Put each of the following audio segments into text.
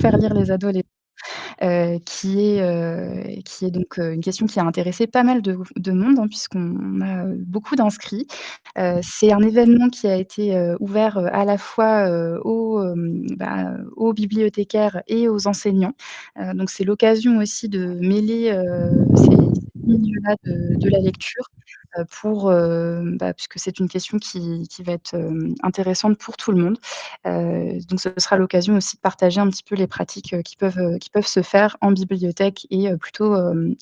faire lire les adolescents? Qui est donc, une question qui a intéressé pas mal de monde, hein, puisqu'on a, beaucoup d'inscrits. C'est un événement qui a été, ouvert, à la fois, aux bibliothécaires et aux enseignants. Donc c'est l'occasion aussi de mêler, ces milieux-là de la lecture, puisque c'est une question qui va être, intéressante pour tout le monde. Donc ce sera l'occasion aussi de partager un petit peu les pratiques, qui peuvent se faire en bibliothèque et plutôt,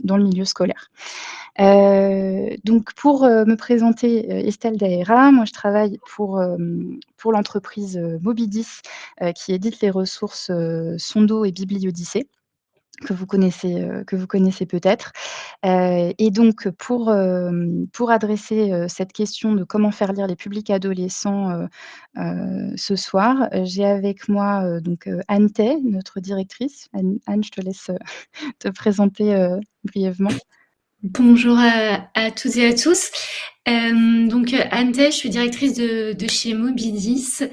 dans le milieu scolaire. Donc pour, me présenter, Estelle Daëra, moi je travaille pour l'entreprise, Mobidis, qui édite les ressources, Sondo et Bibliodyssée que vous connaissez peut-être. Et donc pour adresser, cette question de comment faire lire les publics adolescents, ce soir, j'ai avec moi, Anne Tay, notre directrice. Anne, je te laisse, te présenter, brièvement. Bonjour à toutes et à tous. Anne Tay, je suis directrice de chez Mobidis.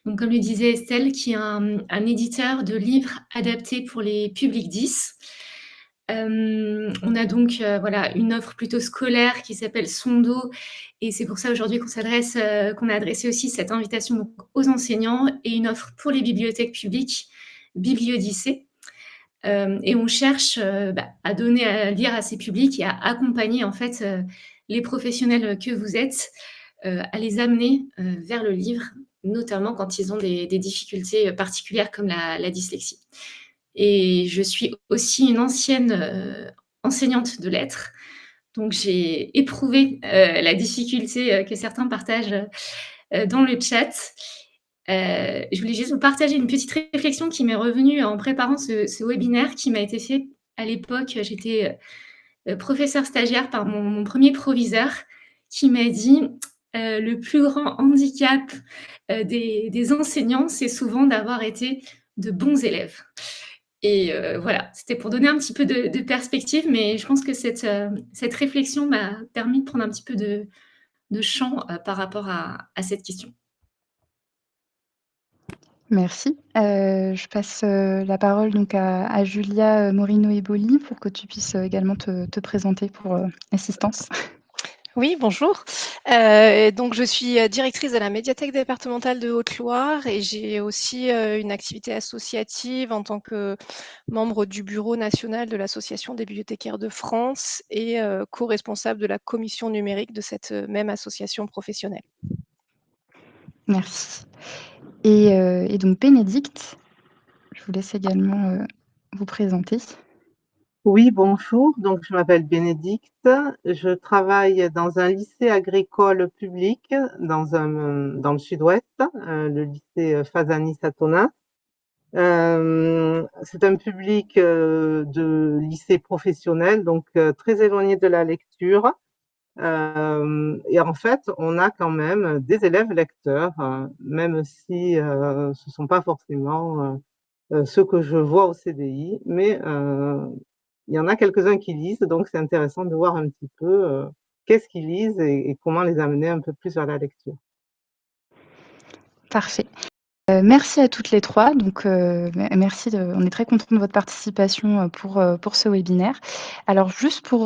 Donc, comme le disait Estelle, qui est un éditeur de livres adaptés pour les publics 10. On a donc voilà, une offre plutôt scolaire qui s'appelle Sondo, et c'est pour ça aujourd'hui qu'on a adressé aussi cette invitation donc, aux enseignants, et une offre pour les bibliothèques publiques, Bibliodyssée. Et on cherche à donner à lire à ces publics et à accompagner en fait les professionnels que vous êtes, à les amener vers le livre, notamment quand ils ont des difficultés particulières comme la dyslexie. Et je suis aussi une ancienne enseignante de lettres, donc j'ai éprouvé la difficulté que certains partagent dans le chat. Je voulais juste vous partager une petite réflexion qui m'est revenue en préparant ce webinaire qui m'a été fait à l'époque. J'étais professeure stagiaire par mon premier proviseur qui m'a dit le plus grand handicap des enseignants, c'est souvent d'avoir été de bons élèves. Et voilà, c'était pour donner un petit peu de perspective, mais je pense que cette réflexion m'a permis de prendre un petit peu de champ par rapport à cette question. Merci. Je passe, la parole donc à Julia, Morino Eboli pour que tu puisses, également te présenter pour, l'assistance. Oui, bonjour. Donc je suis, directrice de la médiathèque départementale de Haute-Loire et j'ai aussi, une activité associative en tant que membre du bureau national de l'Association des bibliothécaires de France et co-responsable de la commission numérique de cette, même association professionnelle. Merci. Et donc Bénédicte, je vous laisse également, vous présenter. Oui, bonjour. Donc, je m'appelle Bénédicte. Je travaille dans un lycée agricole public dans le sud-ouest, le lycée Fazani-Satona. C'est un public de lycée professionnel, donc très éloigné de la lecture. Et en fait, on a quand même des élèves lecteurs, même si ce sont pas forcément ceux que je vois au CDI, mais il y en a quelques-uns qui lisent, donc c'est intéressant de voir un petit peu qu'est-ce qu'ils lisent et comment les amener un peu plus vers la lecture. Parfait. Merci à toutes les 3. Donc, merci on est très contents de votre participation, pour ce webinaire. Alors juste pour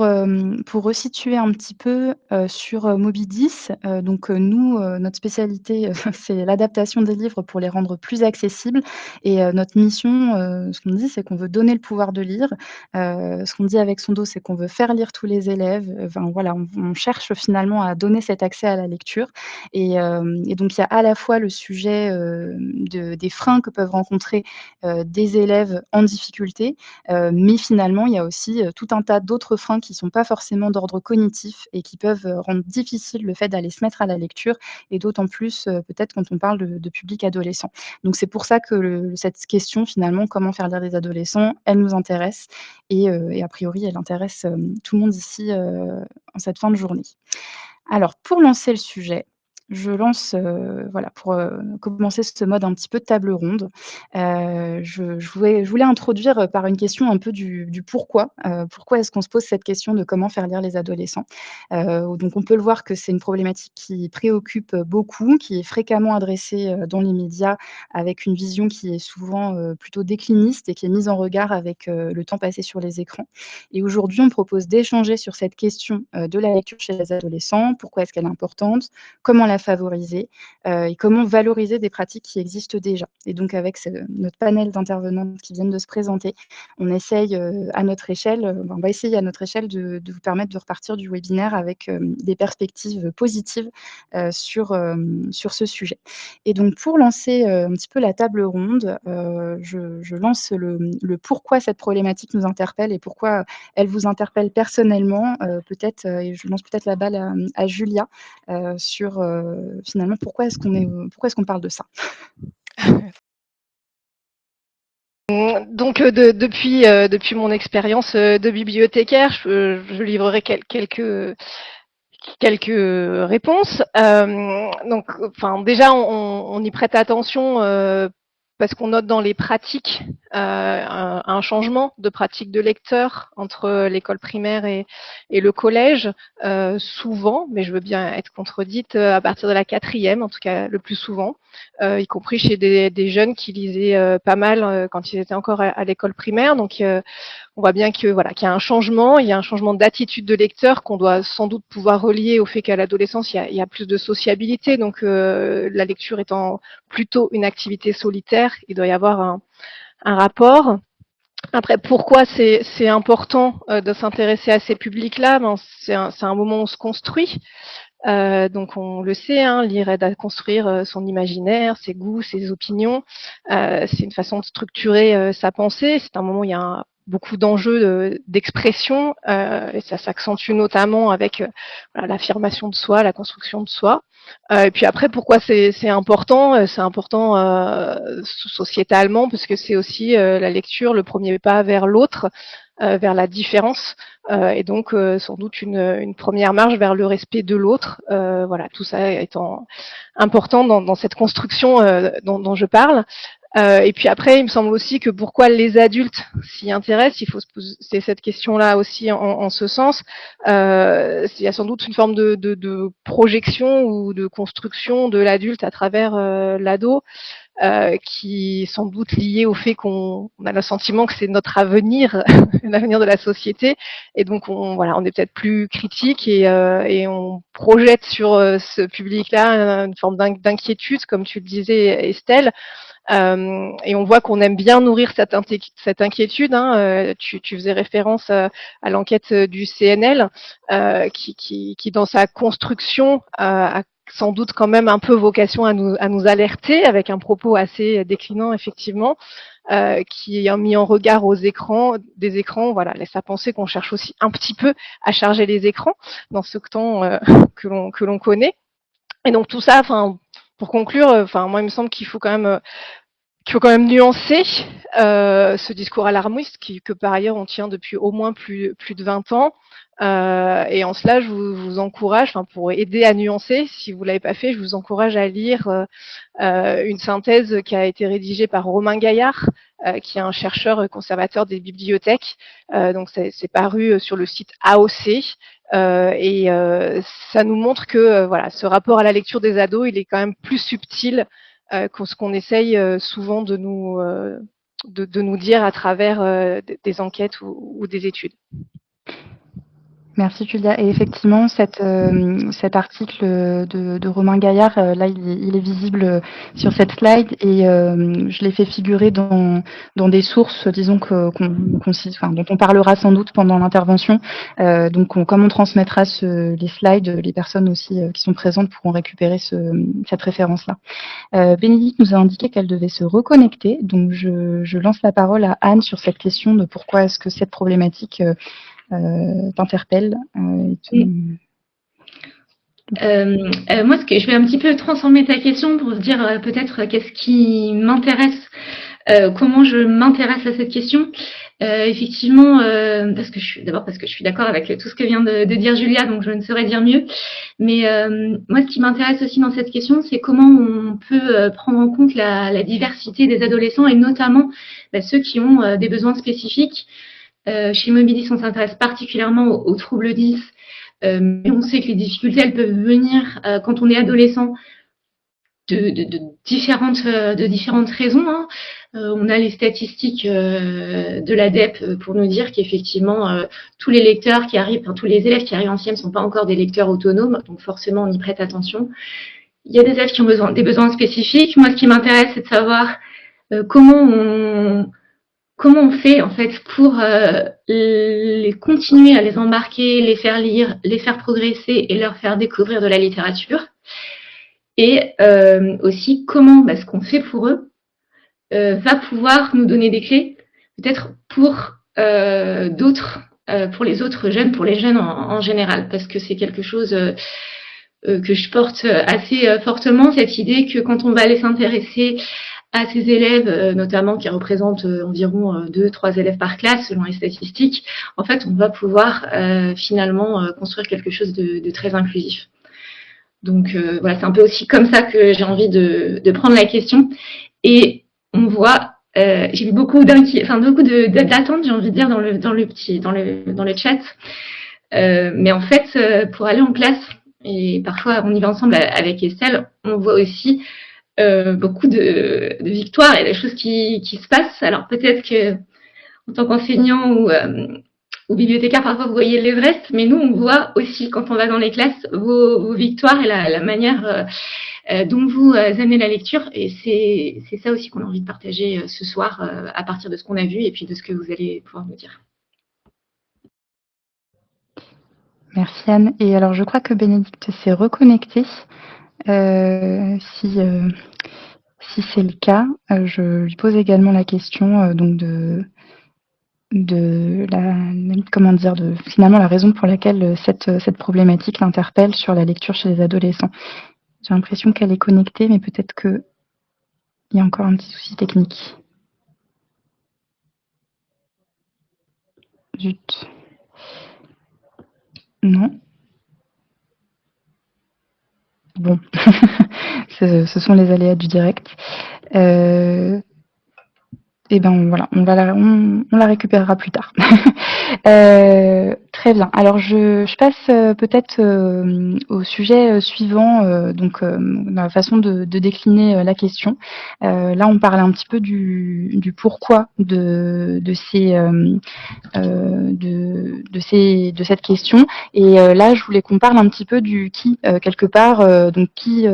resituer un petit peu, sur, Mobidis, nous, notre spécialité, c'est l'adaptation des livres pour les rendre plus accessibles et notre mission, ce qu'on dit, c'est qu'on veut donner le pouvoir de lire. Ce qu'on dit avec Sondo, c'est qu'on veut faire lire tous les élèves. Enfin voilà, on cherche finalement à donner cet accès à la lecture et donc il y a à la fois le sujet, des freins que peuvent rencontrer, des élèves en difficulté, mais finalement il y a aussi, tout un tas d'autres freins qui sont pas forcément d'ordre cognitif et qui peuvent, rendre difficile le fait d'aller se mettre à la lecture et d'autant plus, peut-être quand on parle de public adolescent. Donc c'est pour ça que cette question finalement, comment faire lire des adolescents, elle nous intéresse et a priori elle intéresse, tout le monde ici, en cette fin de journée. Alors pour lancer le sujet, je lance, voilà, pour, commencer ce mode un petit peu de table ronde. Je voulais introduire, par une question un peu du pourquoi. Pourquoi est-ce qu'on se pose cette question de comment faire lire les adolescents? Donc on peut le voir que c'est une problématique qui préoccupe, beaucoup, qui est fréquemment adressée, dans les médias avec une vision qui est souvent, plutôt décliniste et qui est mise en regard avec, le temps passé sur les écrans. Et aujourd'hui, on propose d'échanger sur cette question, de la lecture chez les adolescents. Pourquoi est-ce qu'elle est importante? Comment la favoriser? Et comment valoriser des pratiques qui existent déjà? Et donc avec notre panel d'intervenants qui viennent de se présenter, on essaye, à notre échelle, on va essayer à notre échelle de vous permettre de repartir du webinaire avec, des perspectives positives, sur ce sujet. Et donc pour lancer, un petit peu la table ronde, je lance le pourquoi cette problématique nous interpelle et pourquoi elle vous interpelle personnellement, peut-être, et je lance peut-être la balle à Julia, sur, finalement pourquoi est-ce qu'on parle de ça? Donc, depuis mon expérience de bibliothécaire, je livrerai quelques réponses. Donc, enfin, déjà, on y prête attention parce qu'on note dans les pratiques un changement de pratique de lecteur entre l'école primaire et le collège, souvent, mais je veux bien être contredite, à partir de la quatrième, en tout cas le plus souvent, y compris chez des jeunes qui lisaient pas mal quand ils étaient encore à l'école primaire. Donc, on voit bien que voilà qu'il y a un changement, il y a un changement d'attitude de lecteur qu'on doit sans doute pouvoir relier au fait qu'à l'adolescence il y a plus de sociabilité, donc la lecture étant plutôt une activité solitaire, il doit y avoir un rapport. Après, pourquoi c'est important de s'intéresser à ces publics-là? Ben, c'est un moment où on se construit. Donc on le sait, hein, lire aide à construire son imaginaire, ses goûts, ses opinions. C'est une façon de structurer sa pensée. C'est un moment où il y a beaucoup d'enjeux d'expression et ça s'accentue notamment avec voilà, l'affirmation de soi, la construction de soi. Et puis après, pourquoi c'est important? C'est important sociétalement parce que c'est aussi la lecture, le premier pas vers l'autre, vers la différence. Et donc sans doute une première marche vers le respect de l'autre. Voilà, tout ça étant important dans cette construction dont je parle. Et puis après, il me semble aussi que pourquoi les adultes s'y intéressent, il faut se poser cette question-là aussi en ce sens. Il y a sans doute une forme de projection ou de construction de l'adulte à travers l'ado. Qui est sans doute lié au fait qu'on a le sentiment que c'est notre avenir, l'avenir de la société, et donc on est peut-être plus critique et on projette sur ce public-là une forme d'inquiétude, comme tu le disais, Estelle. Et on voit qu'on aime bien nourrir cette inquiétude. Hein. Tu faisais référence à l'enquête du CNL, qui dans sa construction a sans doute quand même un peu vocation à nous alerter avec un propos assez déclinant effectivement, qui est mis en regard des écrans, voilà, laisse à penser qu'on cherche aussi un petit peu à charger les écrans dans ce temps que l'on connaît. Et donc tout ça, enfin, pour conclure, enfin moi il me semble qu'il faut quand même nuancer ce discours alarmiste que par ailleurs on tient depuis au moins plus de 20 ans. Et en cela, je vous encourage, enfin pour aider à nuancer, si vous l'avez pas fait, je vous encourage à lire une synthèse qui a été rédigée par Romain Gaillard, qui est un chercheur conservateur des bibliothèques. Donc c'est paru sur le site AOC. Et ça nous montre que voilà, ce rapport à la lecture des ados, il est quand même plus subtil que ce qu'on essaye souvent de nous dire à travers des enquêtes ou des études. Merci Julia. Et effectivement, cet article de Romain Gaillard, là, il est visible sur cette slide et je l'ai fait figurer dans des sources, disons dont on parlera sans doute pendant l'intervention. Donc, comme on transmettra les slides, les personnes aussi qui sont présentes pourront récupérer cette référence-là. Bénédicte nous a indiqué qu'elle devait se reconnecter, donc je lance la parole à Anne sur cette question de pourquoi est-ce que cette problématique t'interpelle. Moi, je vais un petit peu transformer ta question pour dire peut-être qu'est-ce qui m'intéresse Comment je m'intéresse à cette question? Effectivement, parce que je suis d'accord avec tout ce que vient de dire Julia, donc je ne saurais dire mieux. Mais moi, ce qui m'intéresse aussi dans cette question, c'est comment on peut prendre en compte la diversité des adolescents et notamment ceux qui ont des besoins spécifiques. Chez Mobilis, on s'intéresse particulièrement aux troubles 10, mais on sait que les difficultés, elles peuvent venir quand on est adolescent de différentes raisons. Hein. On a les statistiques de l'ADEPE pour nous dire qu'effectivement, tous les lecteurs qui arrivent, tous les élèves qui arrivent en sixième ne sont pas encore des lecteurs autonomes, donc forcément, on y prête attention. Il y a des élèves qui ont des besoins spécifiques. Moi, ce qui m'intéresse, c'est de savoir comment on fait en fait pour les continuer à les embarquer, les faire lire, les faire progresser et leur faire découvrir de la littérature. Et aussi comment ce qu'on fait pour eux va pouvoir nous donner des clés, peut-être pour d'autres, pour les autres jeunes, pour les jeunes en général, parce que c'est quelque chose que je porte assez fortement, cette idée que quand on va aller s'intéresser à ces élèves, notamment qui représentent environ 2-3 élèves par classe selon les statistiques, en fait, on va pouvoir finalement construire quelque chose de très inclusif. Donc voilà, c'est un peu aussi comme ça que j'ai envie de prendre la question. Et on voit, j'ai vu beaucoup d'attentes, j'ai envie de dire dans le chat. Mais en fait, pour aller en classe, et parfois on y va ensemble avec Estelle, on voit aussi beaucoup de victoires et des choses qui se passent. Alors peut-être que en tant qu'enseignant ou bibliothécaire, parfois vous voyez l'Everest, mais nous on voit aussi quand on va dans les classes vos victoires et la manière dont vous amenez la lecture. Et c'est ça aussi qu'on a envie de partager ce soir à partir de ce qu'on a vu et puis de ce que vous allez pouvoir nous dire. Merci Anne. Et alors je crois que Bénédicte s'est reconnectée. Si c'est le cas, je lui pose également la question donc de finalement la raison pour laquelle cette problématique l'interpelle sur la lecture chez les adolescents. J'ai l'impression qu'elle est connectée, mais peut-être qu'il y a encore un petit souci technique. Zut. Non. Bon, ce sont les aléas du direct. Et ben voilà, on la récupérera plus tard. Très bien. Alors je passe peut-être au sujet suivant, donc dans la façon de décliner la question. Là, on parle un petit peu du pourquoi de cette question. Et là, je voulais qu'on parle un petit peu du qui quelque part. Donc qui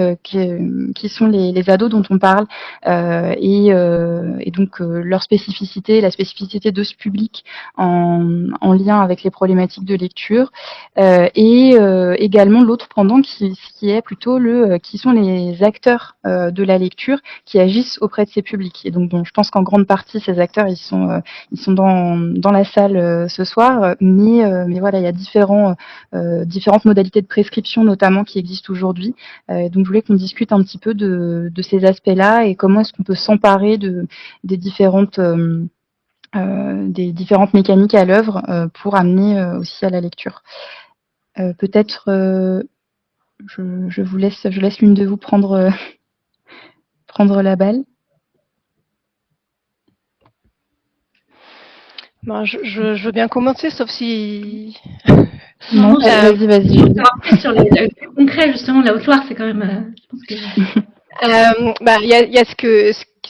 sont les ados dont on parle et donc leur spécificité, la spécificité de ce public en lien avec les problématiques de lecture, et également l'autre pendant qui est plutôt qui sont les acteurs de la lecture qui agissent auprès de ces publics. Et donc bon, je pense qu'en grande partie ces acteurs ils sont dans la salle ce soir, mais voilà, il y a différentes modalités de prescription notamment qui existent aujourd'hui. Donc je voulais qu'on discute un petit peu de ces aspects-là et comment est-ce qu'on peut s'emparer des différentes mécaniques à l'œuvre pour amener aussi à la lecture. Peut-être je laisse l'une de vous prendre la balle. Ben, je veux bien commencer, sauf si... Non, vas-y. Sur le concret, justement, la Haute-Loire, c'est quand même... je pense que... Il y a ce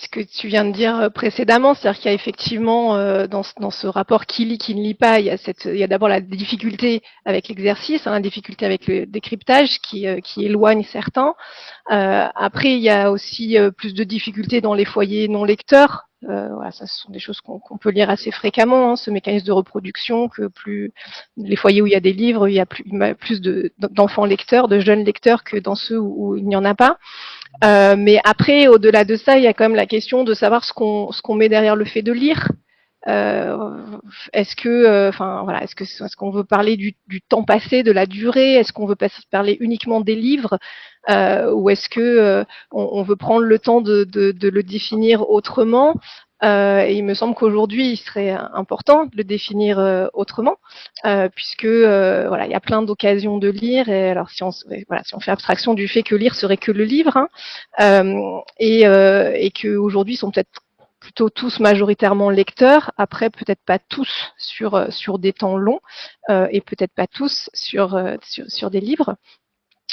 que tu viens de dire précédemment, c'est-à-dire qu'il y a effectivement dans ce rapport qui lit, qui ne lit pas, il y a d'abord la difficulté avec l'exercice, la difficulté avec le décryptage qui éloigne certains. Après, il y a aussi plus de difficultés dans les foyers non lecteurs. Voilà, ça, ce sont des choses qu'on peut lire assez fréquemment, ce mécanisme de reproduction, que plus les foyers où il y a des livres, il y a plus d'enfants lecteurs, de jeunes lecteurs que dans ceux où il n'y en a pas. Mais après, au-delà de ça, il y a quand même la question de savoir ce qu'on met derrière le fait de lire. Est-ce qu'on veut parler du temps passé, de la durée? Est-ce qu'on veut parler uniquement des livres, ou est-ce que on veut prendre le temps de le définir autrement? Et il me semble qu'aujourd'hui, il serait important de le définir autrement, puisque voilà, il y a plein d'occasions de lire. Et alors, si on fait abstraction du fait que lire serait que le livre, hein, et qu'aujourd'hui, ils sont peut-être plutôt tous majoritairement lecteurs. Après, peut-être pas tous sur des temps longs, et peut-être pas tous sur des livres.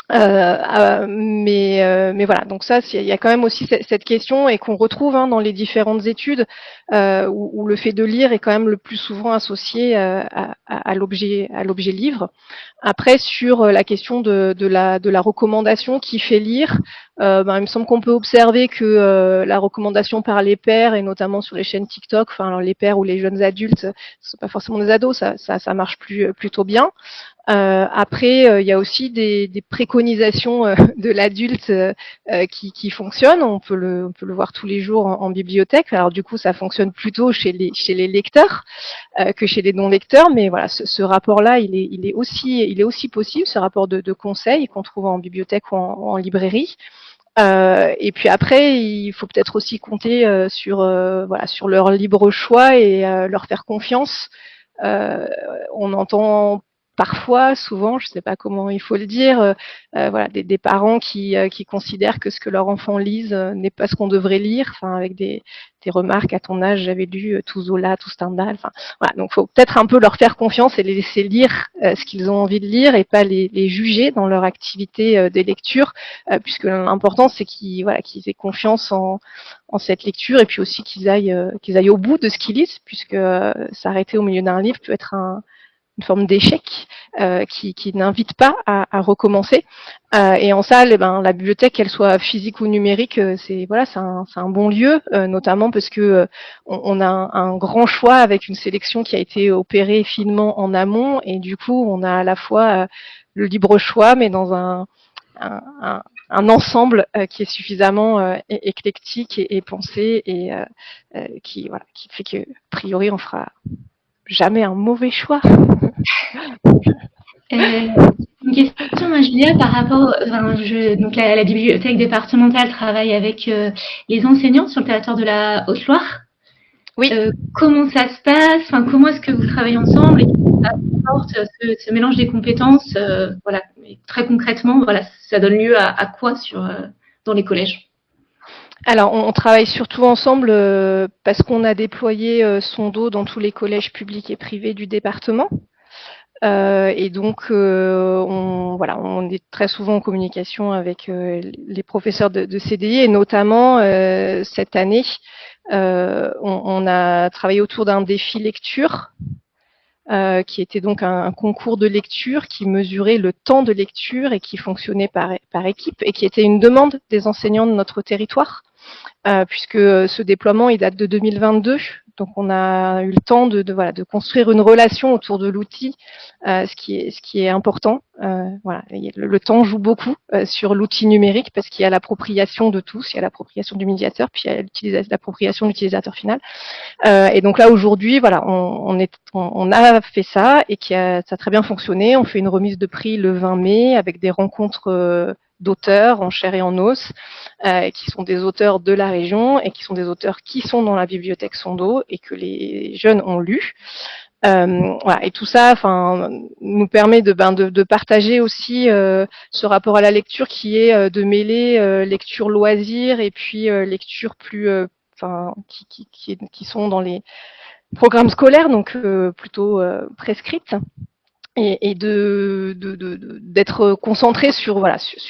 Mais voilà, donc ça, il y a quand même aussi cette question et qu'on retrouve dans les différentes études où le fait de lire est quand même le plus souvent associé à l'objet livre. Après, sur la question de la recommandation qui fait lire, il me semble qu'on peut observer que la recommandation par les pairs et notamment sur les chaînes TikTok, enfin alors les pairs ou les jeunes adultes, ce sont pas forcément des ados, ça marche plutôt bien. Après, il y a aussi des préconisations de l'adulte qui fonctionnent. On peut le voir tous les jours en bibliothèque. Alors du coup, ça fonctionne plutôt chez les lecteurs que chez les non-lecteurs. Mais voilà, ce rapport-là, il est aussi possible, ce rapport de conseil qu'on trouve en bibliothèque ou en librairie. Et puis après, il faut peut-être aussi compter sur leur libre choix et leur faire confiance. On entend parfois, souvent, je ne sais pas comment il faut le dire, voilà, des parents qui considèrent que ce que leur enfant lise n'est pas ce qu'on devrait lire, enfin, avec des remarques à ton âge, j'avais lu tout Zola, tout Stendhal, enfin, voilà, donc faut peut-être un peu leur faire confiance et les laisser lire ce qu'ils ont envie de lire et pas les juger dans leur activité des lectures, puisque l'important c'est qu'ils aient confiance en cette lecture et puis aussi qu'ils aillent au bout de ce qu'ils lisent, puisque s'arrêter au milieu d'un livre peut être une forme d'échec qui n'invite pas à recommencer. Et en ça, la bibliothèque, qu'elle soit physique ou numérique, c'est un bon lieu, notamment parce que on a un grand choix avec une sélection qui a été opérée finement en amont, et du coup, on a à la fois le libre choix, mais dans un ensemble qui est suffisamment éclectique et pensé et qui fait que, a priori, on fera jamais un mauvais choix. Une question, Julia, par rapport, donc la bibliothèque départementale travaille avec les enseignants sur le territoire de la Haute-Loire. Oui. Comment ça se passe? Enfin, comment est-ce que vous travaillez ensemble et ça apporte ce mélange des compétences? Voilà, et très concrètement, voilà, ça donne lieu à quoi dans les collèges? Alors, on travaille surtout ensemble parce qu'on a déployé Sondo dans tous les collèges publics et privés du département. Et donc, on est très souvent en communication avec les professeurs de CDI et notamment cette année, on a travaillé autour d'un défi lecture qui était donc un concours de lecture qui mesurait le temps de lecture et qui fonctionnait par équipe et qui était une demande des enseignants de notre territoire. Puisque ce déploiement il date de 2022, donc on a eu le temps de construire une relation autour de l'outil, ce qui est important. Voilà, le temps joue beaucoup sur l'outil numérique parce qu'il y a l'appropriation de tous, il y a l'appropriation du médiateur, puis il y a l'appropriation de l'utilisateur final. Et donc là aujourd'hui, voilà, on a fait ça et ça a très bien fonctionné. On fait une remise de prix le 20 mai avec des rencontres d'auteurs en chair et en os, qui sont des auteurs de la région et qui sont des auteurs qui sont dans la bibliothèque Sondo et que les jeunes ont lu. Voilà, et tout ça, nous permet de partager aussi ce rapport à la lecture qui est de mêler lecture loisir et puis lecture plus, qui sont dans les programmes scolaires, donc plutôt prescrites. Et d'être concentré sur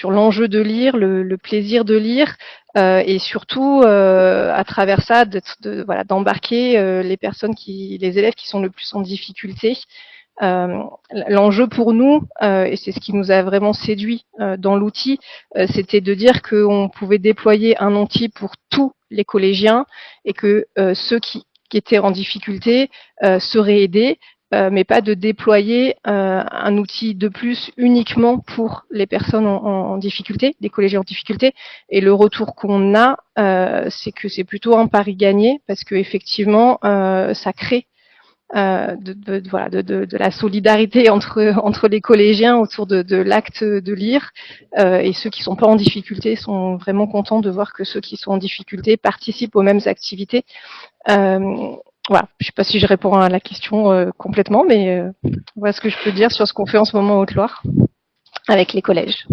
l'enjeu de lire, le plaisir de lire, et surtout à travers ça d'embarquer les élèves qui sont le plus en difficulté. L'enjeu pour nous, et c'est ce qui nous a vraiment séduit dans l'outil, c'était de dire qu'on pouvait déployer un outil pour tous les collégiens et que ceux qui étaient en difficulté seraient aidés, mais pas de déployer un outil de plus uniquement pour les personnes en difficulté, les collégiens en difficulté. Et le retour qu'on a, c'est que c'est plutôt un pari gagné parce que effectivement, ça crée de la solidarité entre les collégiens autour de l'acte de lire. Et ceux qui sont pas en difficulté sont vraiment contents de voir que ceux qui sont en difficulté participent aux mêmes activités. Voilà, je sais pas si je réponds à la question complètement, mais voilà ce que je peux dire sur ce qu'on fait en ce moment en Haute-Loire avec les collèges.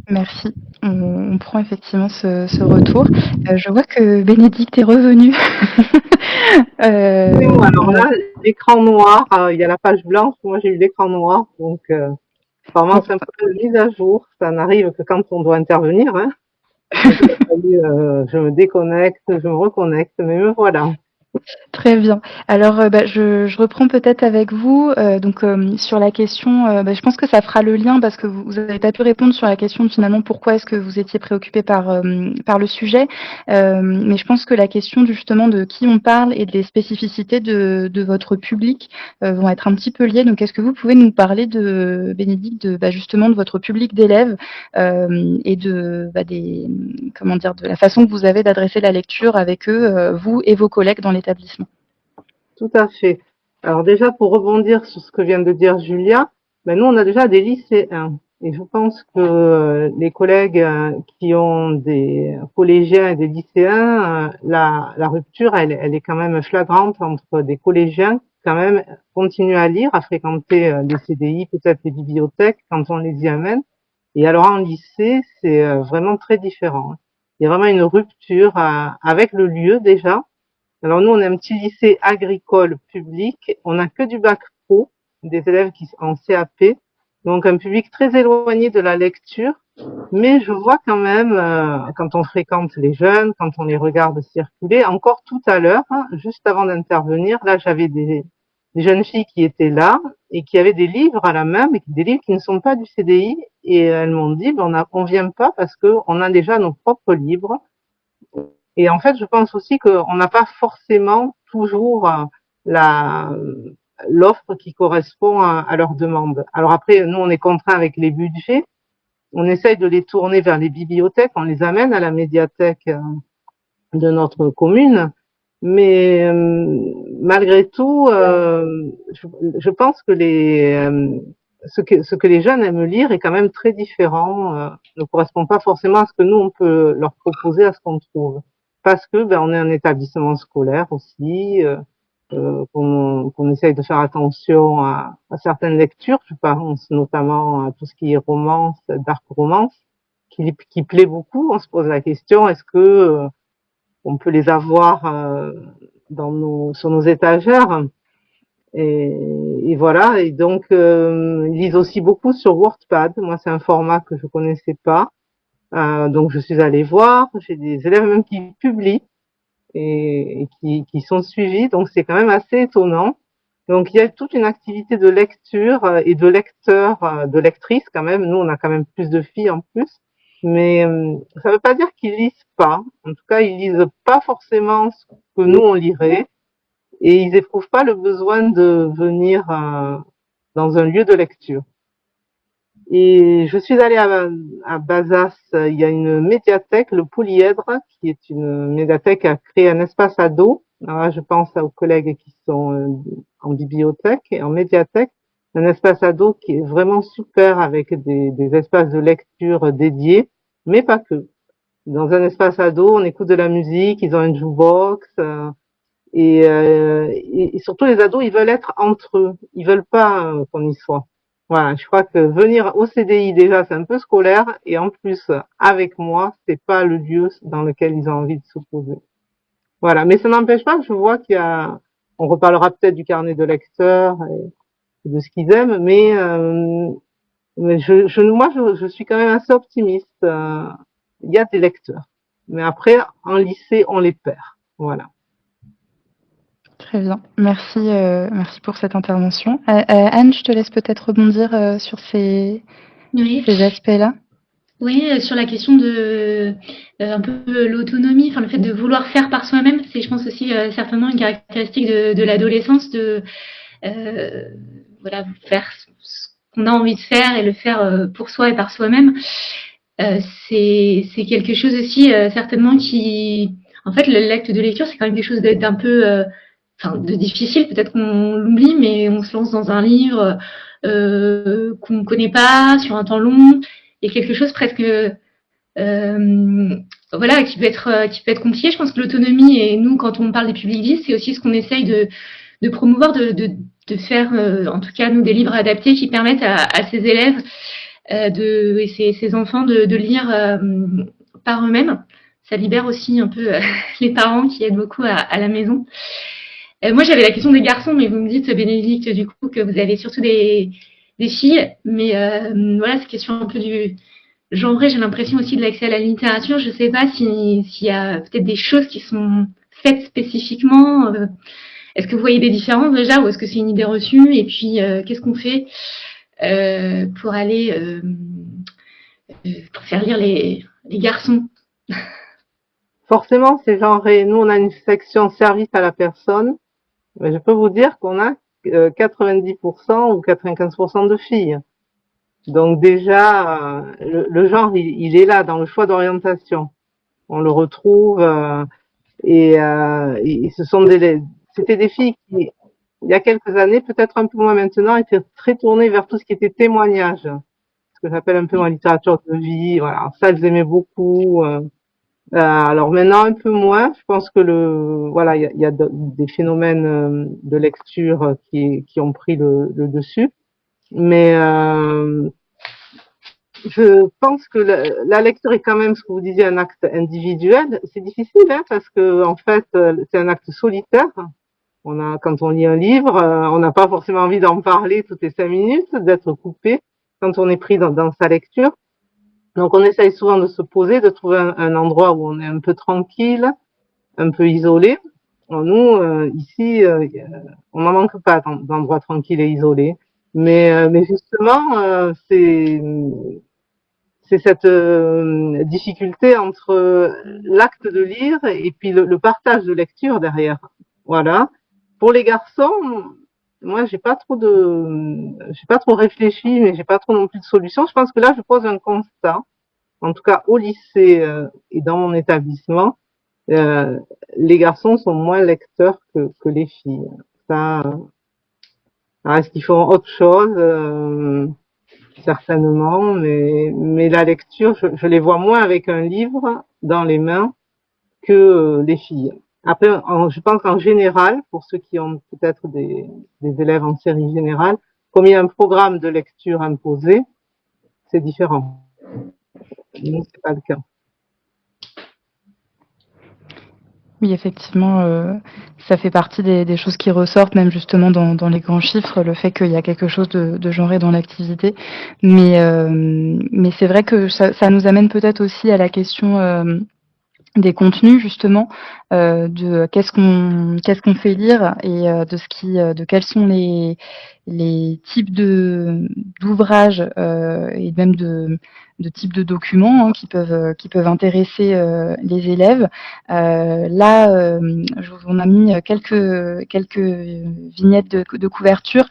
Merci. On prend effectivement ce retour. Je vois que Bénédicte est revenue. Alors là, l'écran noir, il y a la page blanche, moi j'ai eu l'écran noir, donc apparemment c'est un peu de mise à jour, ça n'arrive que quand on doit intervenir. Hein. Donc, il a fallu, je me déconnecte, je me reconnecte, mais me voilà. Très bien. Alors, je reprends peut-être avec vous, sur la question, je pense que ça fera le lien parce que vous avez pas pu répondre sur la question de finalement pourquoi est-ce que vous étiez préoccupés par le sujet. Mais je pense que la question justement de qui on parle et des spécificités de votre public, vont être un petit peu liées. Donc est-ce que vous pouvez nous parler Bénédicte, justement de votre public d'élèves, et de la façon que vous avez d'adresser la lecture avec eux, vous et vos collègues dans l'établissement? Tout à fait. Alors déjà, pour rebondir sur ce que vient de dire Julia, nous, on a déjà des lycéens. Et je pense que les collègues qui ont des collégiens et des lycéens, la rupture, elle est quand même flagrante entre des collégiens qui quand même continuent à lire, à fréquenter les CDI, peut-être les bibliothèques quand on les y amène. Et alors en lycée, c'est vraiment très différent. Il y a vraiment une rupture avec le lieu déjà. Alors nous, on est un petit lycée agricole public. On n'a que du bac pro, des élèves qui en CAP, donc un public très éloigné de la lecture. Mais je vois quand même, quand on fréquente les jeunes, quand on les regarde circuler, encore tout à l'heure, hein, juste avant d'intervenir, là j'avais des jeunes filles qui étaient là et qui avaient des livres à la main, mais des livres qui ne sont pas du CDI. Et elles m'ont dit, on vient pas parce que on a déjà nos propres livres. Et en fait, je pense aussi qu'on n'a pas forcément toujours la l'offre qui correspond à leurs demandes. Alors après, nous, on est contraints avec les budgets. On essaye de les tourner vers les bibliothèques. On les amène à la médiathèque de notre commune. Mais malgré tout, je pense que ce que les jeunes aiment lire est quand même très différent, ne correspond pas forcément à ce que nous on peut leur proposer, à ce qu'on trouve. Parce que on est un établissement scolaire aussi, qu'on essaye de faire attention à certaines lectures. Je pense notamment à tout ce qui est romance, dark romance, qui plaît beaucoup. On se pose la question, est-ce que on peut les avoir sur nos étagères et voilà. Et donc ils lisent aussi beaucoup sur Wordpad. Moi, c'est un format que je connaissais pas, donc je suis allée voir. J'ai des élèves même qui publient et qui sont suivis, donc c'est quand même assez étonnant. Donc il y a toute une activité de lecture et de lecteurs, de lectrices quand même. Nous, on a quand même plus de filles en plus. Mais ça ne veut pas dire qu'ils lisent pas. En tout cas, ils lisent pas forcément ce que nous on lirait, et ils éprouvent pas le besoin de venir dans un lieu de lecture. Et je suis allée à Bazas. Il y a une médiathèque, le Polyèdre, qui est une médiathèque qui a créé un espace ado. Alors là, je pense aux collègues qui sont en bibliothèque et en médiathèque. Un espace ado qui est vraiment super avec des espaces de lecture dédiés, mais pas que. Dans un espace ado, on écoute de la musique, ils ont une jukebox, et surtout les ados, ils veulent être entre eux, ils veulent pas qu'on y soit. Voilà, je crois que venir au CDI déjà, c'est un peu scolaire, et en plus avec moi, c'est pas le lieu dans lequel ils ont envie de se poser. Voilà, mais ça n'empêche pas que je vois on reparlera peut-être du carnet de lecteurs et de ce qu'ils aiment, mais je suis quand même assez optimiste. Il y a des lecteurs, mais après en lycée, on les perd. Voilà. Très bien. Merci pour cette intervention. Anne, je te laisse peut-être rebondir sur ces aspects-là. Oui, sur la question de un peu l'autonomie, enfin le fait de vouloir faire par soi-même, c'est je pense aussi certainement une caractéristique de l'adolescence, de faire ce qu'on a envie de faire et le faire pour soi et par soi-même. C'est quelque chose aussi certainement qui, en fait, l'acte de lecture, c'est quand même quelque chose d'un peu enfin, de difficile, peut-être qu'on l'oublie, mais on se lance dans un livre qu'on ne connaît pas sur un temps long, et quelque chose presque voilà, qui peut être compliqué. Je pense que l'autonomie, et nous, quand on parle des publics 10, c'est aussi ce qu'on essaye de promouvoir, de faire, en tout cas, nous, des livres adaptés qui permettent à ces élèves et ces enfants de lire par eux-mêmes. Ça libère aussi un peu les parents qui aident beaucoup à la maison. Moi, j'avais la question des garçons, mais vous me dites, Bénédicte, du coup, que vous avez surtout des filles. Mais voilà, cette question un peu du genré, j'ai l'impression aussi de l'accès à la littérature. Je ne sais pas s'il y a peut-être des choses qui sont faites spécifiquement. Est-ce que vous voyez des différences déjà, ou est-ce que c'est une idée reçue? Et puis, qu'est-ce qu'on fait pour aller pour faire lire les garçons? Forcément, c'est genré. Nous, on a une section service à la personne, mais je peux vous dire qu'on a 90% ou 95% de filles. Donc déjà, le genre, il est là dans le choix d'orientation. On le retrouve et ce sont c'était des filles qui, il y a quelques années, peut-être un peu moins maintenant, étaient très tournées vers tout ce qui était témoignage, ce que j'appelle un peu ma littérature de vie. Voilà, ça, elles aimaient beaucoup. Alors maintenant un peu moins. Je pense que voilà, il y a des phénomènes de lecture qui ont pris le dessus. Mais je pense que la lecture est quand même, ce que vous disiez, un acte individuel. C'est difficile, hein, parce que en fait, c'est un acte solitaire. Quand on lit un livre, on n'a pas forcément envie d'en parler toutes les 5 minutes, d'être coupé quand on est pris dans sa lecture. Donc, on essaye souvent de se poser, de trouver un endroit où on est un peu tranquille, un peu isolé. Alors nous, ici, on n'en manque pas d'endroits tranquilles et isolés. Mais justement, c'est cette difficulté entre l'acte de lire et puis le partage de lecture derrière. Voilà. Pour les garçons, moi j'ai pas trop réfléchi, mais j'ai pas trop non plus de solution. Je pense que là je pose un constat, en tout cas au lycée et dans mon établissement, euh, les garçons sont moins lecteurs que les filles. Ça, est-ce qu'ils font autre chose? Certainement, mais la lecture, je les vois moins avec un livre dans les mains que les filles. Après, je pense qu'en général, pour ceux qui ont peut-être des élèves en série générale, comme il y a un programme de lecture imposé, c'est différent. Nous, c'est pas le cas. Oui, effectivement, ça fait partie des choses qui ressortent, même justement dans les grands chiffres, le fait qu'il y a quelque chose de genré dans l'activité. Mais c'est vrai que ça nous amène peut-être aussi à la question des contenus justement, de qu'est-ce qu'on fait lire et de quels sont les types d'ouvrages, et même de types de documents, hein, qui peuvent intéresser les élèves. Là, on a mis quelques vignettes de couverture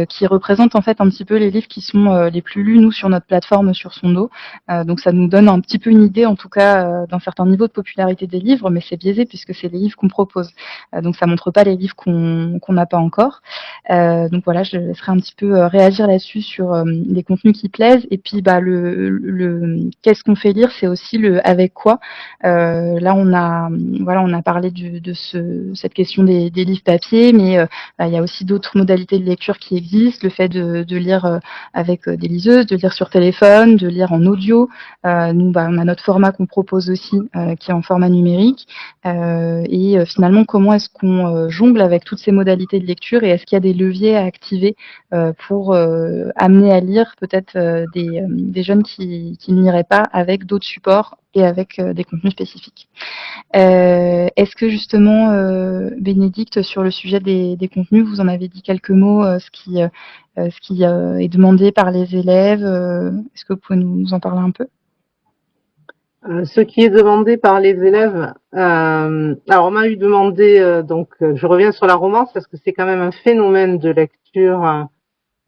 qui représentent en fait un petit peu les livres qui sont les plus lus nous sur notre plateforme sur Sondo. Donc ça nous donne un petit peu une idée, en tout cas, d'un certain niveau de popularité des livres, mais c'est biaisé puisque c'est les livres qu'on propose. Donc ça montre pas les livres qu'on n'a pas encore. Donc voilà, je laisserai un petit peu réagir là-dessus sur les contenus qui plaisent. Et puis bah le qu'est-ce qu'on fait lire, c'est aussi le avec quoi. Là on a parlé cette question des livres papier, mais il y a aussi d'autres modalités de lecture qui existent. Le fait de lire avec des liseuses, de lire sur téléphone, de lire en audio. Nous, on a notre format qu'on propose aussi, qui est en format numérique. Et finalement, comment est-ce qu'on jongle avec toutes ces modalités de lecture et est-ce qu'il y a des leviers à activer pour amener à lire peut-être des jeunes qui ne liraient pas avec d'autres supports et avec des contenus spécifiques. Est-ce que justement, Bénédicte, sur le sujet des contenus, vous en avez dit quelques mots, ce qui est demandé par les élèves, est-ce que vous pouvez nous en parler un peu? Ce qui est demandé par les élèves, alors on m'a eu demandé, donc je reviens sur la romance parce que c'est quand même un phénomène de lecture.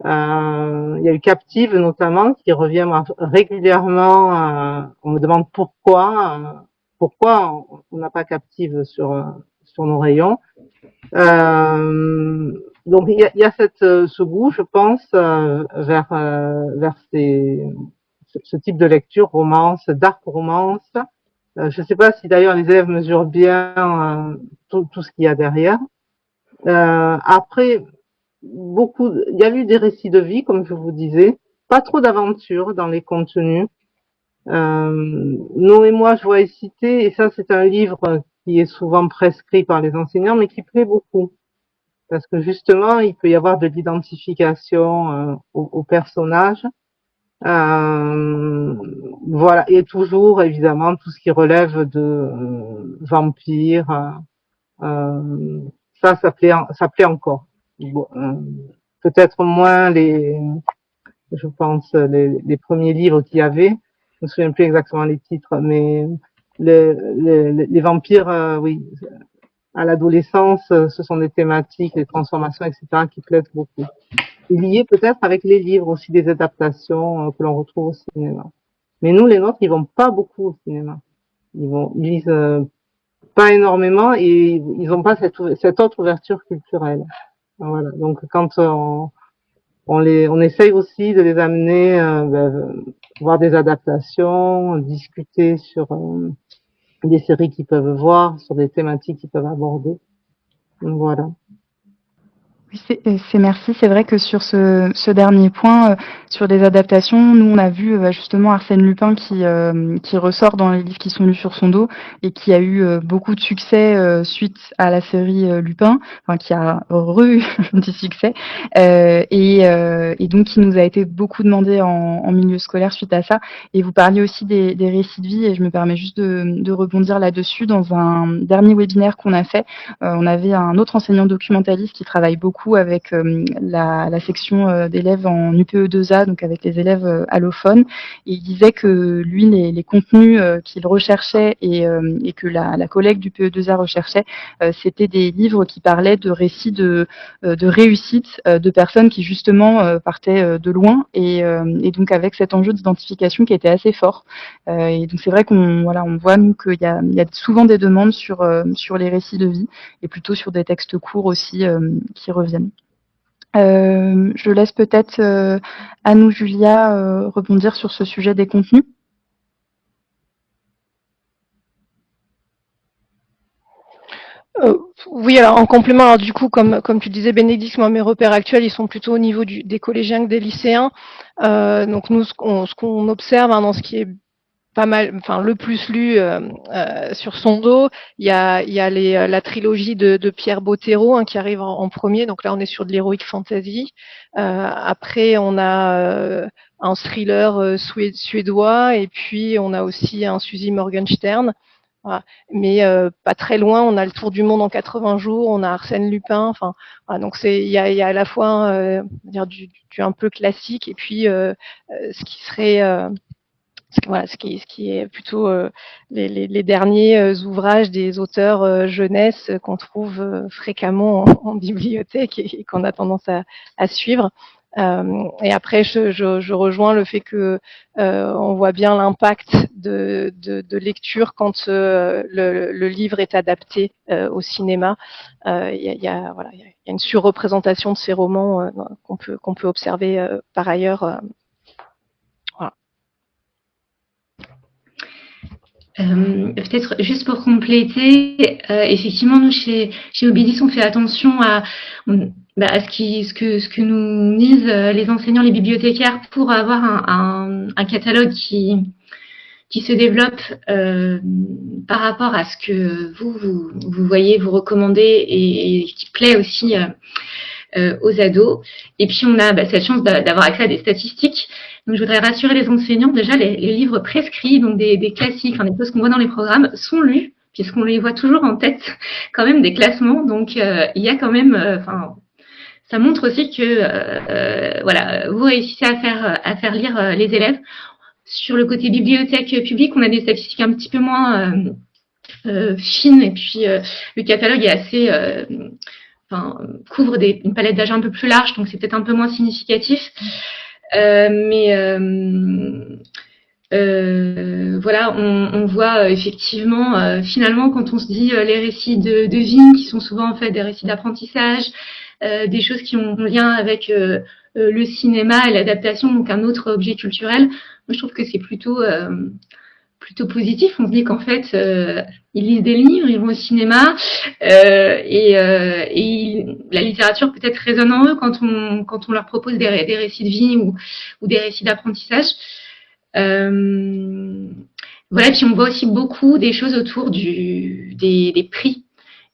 Il y a eu Captive notamment qui revient régulièrement. On me demande pourquoi on n'a pas Captive sur nos rayons. Donc il y a ce goût, je pense, vers ce type de lecture, romance, dark romance. Je ne sais pas si d'ailleurs les élèves mesurent bien tout ce qu'il y a derrière. Après, il y a eu des récits de vie, comme je vous disais, pas trop d'aventures dans les contenus. Nous et moi, je vois citer, et ça c'est un livre qui est souvent prescrit par les enseignants, mais qui plaît beaucoup. Parce que justement, il peut y avoir de l'identification au personnage. Voilà, et toujours évidemment tout ce qui relève de vampires. Ça plaît encore. Bon, peut-être moins je pense les premiers livres qu'il y avait. Je me souviens plus exactement les titres, mais les vampires, oui, à l'adolescence, ce sont des thématiques, des transformations, etc., qui plaisent beaucoup. Lié peut-être avec les livres aussi, des adaptations que l'on retrouve au cinéma. Mais nous, les nôtres, ils vont pas beaucoup au cinéma. Ils lisent pas énormément et ils ont pas cette autre ouverture culturelle. Voilà. Donc quand on essaye aussi de les amener voir des adaptations, discuter sur des séries qu'ils peuvent voir, sur des thématiques qu'ils peuvent aborder. Donc voilà. Oui, merci. C'est vrai que sur ce dernier point, sur les adaptations, nous on a vu justement Arsène Lupin qui ressort dans les livres qui sont lus sur son dos et qui a eu beaucoup de succès suite à la série Lupin, enfin qui a eu du succès et donc qui nous a été beaucoup demandé en milieu scolaire suite à ça. Et vous parliez aussi des récits de vie et je me permets juste de rebondir là-dessus. Dans un dernier webinaire qu'on a fait, on avait un autre enseignant documentaliste qui travaille beaucoup avec la section d'élèves en UPE2A, donc avec les élèves allophones. Et il disait que lui, les contenus qu'il recherchait et que la collègue du PE2A recherchait, c'était des livres qui parlaient de récits de réussite de personnes qui justement partaient de loin et donc avec cet enjeu d'identification qui était assez fort. Et donc c'est vrai qu'on voit nous qu'il y a souvent des demandes sur les récits de vie et plutôt sur des textes courts aussi qui reviennent. Je laisse peut-être Anne ou Julia rebondir sur ce sujet des contenus. Oui, alors en complément, alors du coup, comme tu disais, Bénédicte, moi mes repères actuels, ils sont plutôt au niveau des collégiens que des lycéens. Donc nous, ce qu'on observe dans ce qui est pas mal, enfin le plus lu sur son dos, il y a la trilogie de Pierre Bottero qui arrive en premier. Donc là, on est sur de l'heroic fantasy. Après, on a un thriller suédois et puis on a aussi un Suzy Morgenstern. Voilà. Mais pas très loin, on a le Tour du monde en 80 jours, on a Arsène Lupin. Enfin, voilà, donc il y a à la fois dire du un peu classique et puis ce qui serait ce qui est plutôt les derniers ouvrages des auteurs jeunesse qu'on trouve fréquemment en bibliothèque et qu'on a tendance à suivre. Et après, je rejoins le fait que on voit bien l'impact de lecture quand le livre est adapté au cinéma. Il y a une surreprésentation de ces romans qu'on peut observer par ailleurs. Peut-être juste pour compléter, effectivement, nous chez Obidis, on fait attention à ce que nous disent les enseignants, les bibliothécaires, pour avoir un catalogue qui se développe par rapport à ce que vous voyez, vous recommandez et qui plaît aussi aux ados. Et puis on a cette chance d'avoir accès à des statistiques. Donc je voudrais rassurer les enseignants, déjà les livres prescrits, donc des classiques, des choses qu'on voit dans les programmes, sont lus, puisqu'on les voit toujours en tête quand même des classements. Donc il y a quand même, ça montre aussi que vous réussissez à faire lire les élèves. Sur le côté bibliothèque publique, on a des statistiques un petit peu moins fines, et puis le catalogue est assez couvre une palette d'âge un peu plus large, donc c'est peut-être un peu moins significatif. Mais Voilà, on voit effectivement, finalement, quand on se dit les récits de vie, qui sont souvent en fait des récits d'apprentissage, des choses qui ont lien avec le cinéma et l'adaptation, donc un autre objet culturel. Moi, je trouve que c'est plutôt positif. On se dit qu'en fait, ils lisent des livres, ils vont au cinéma, la littérature peut-être résonne en eux quand on leur propose des récits de vie ou des récits d'apprentissage. Voilà, puis on voit aussi beaucoup des choses autour des prix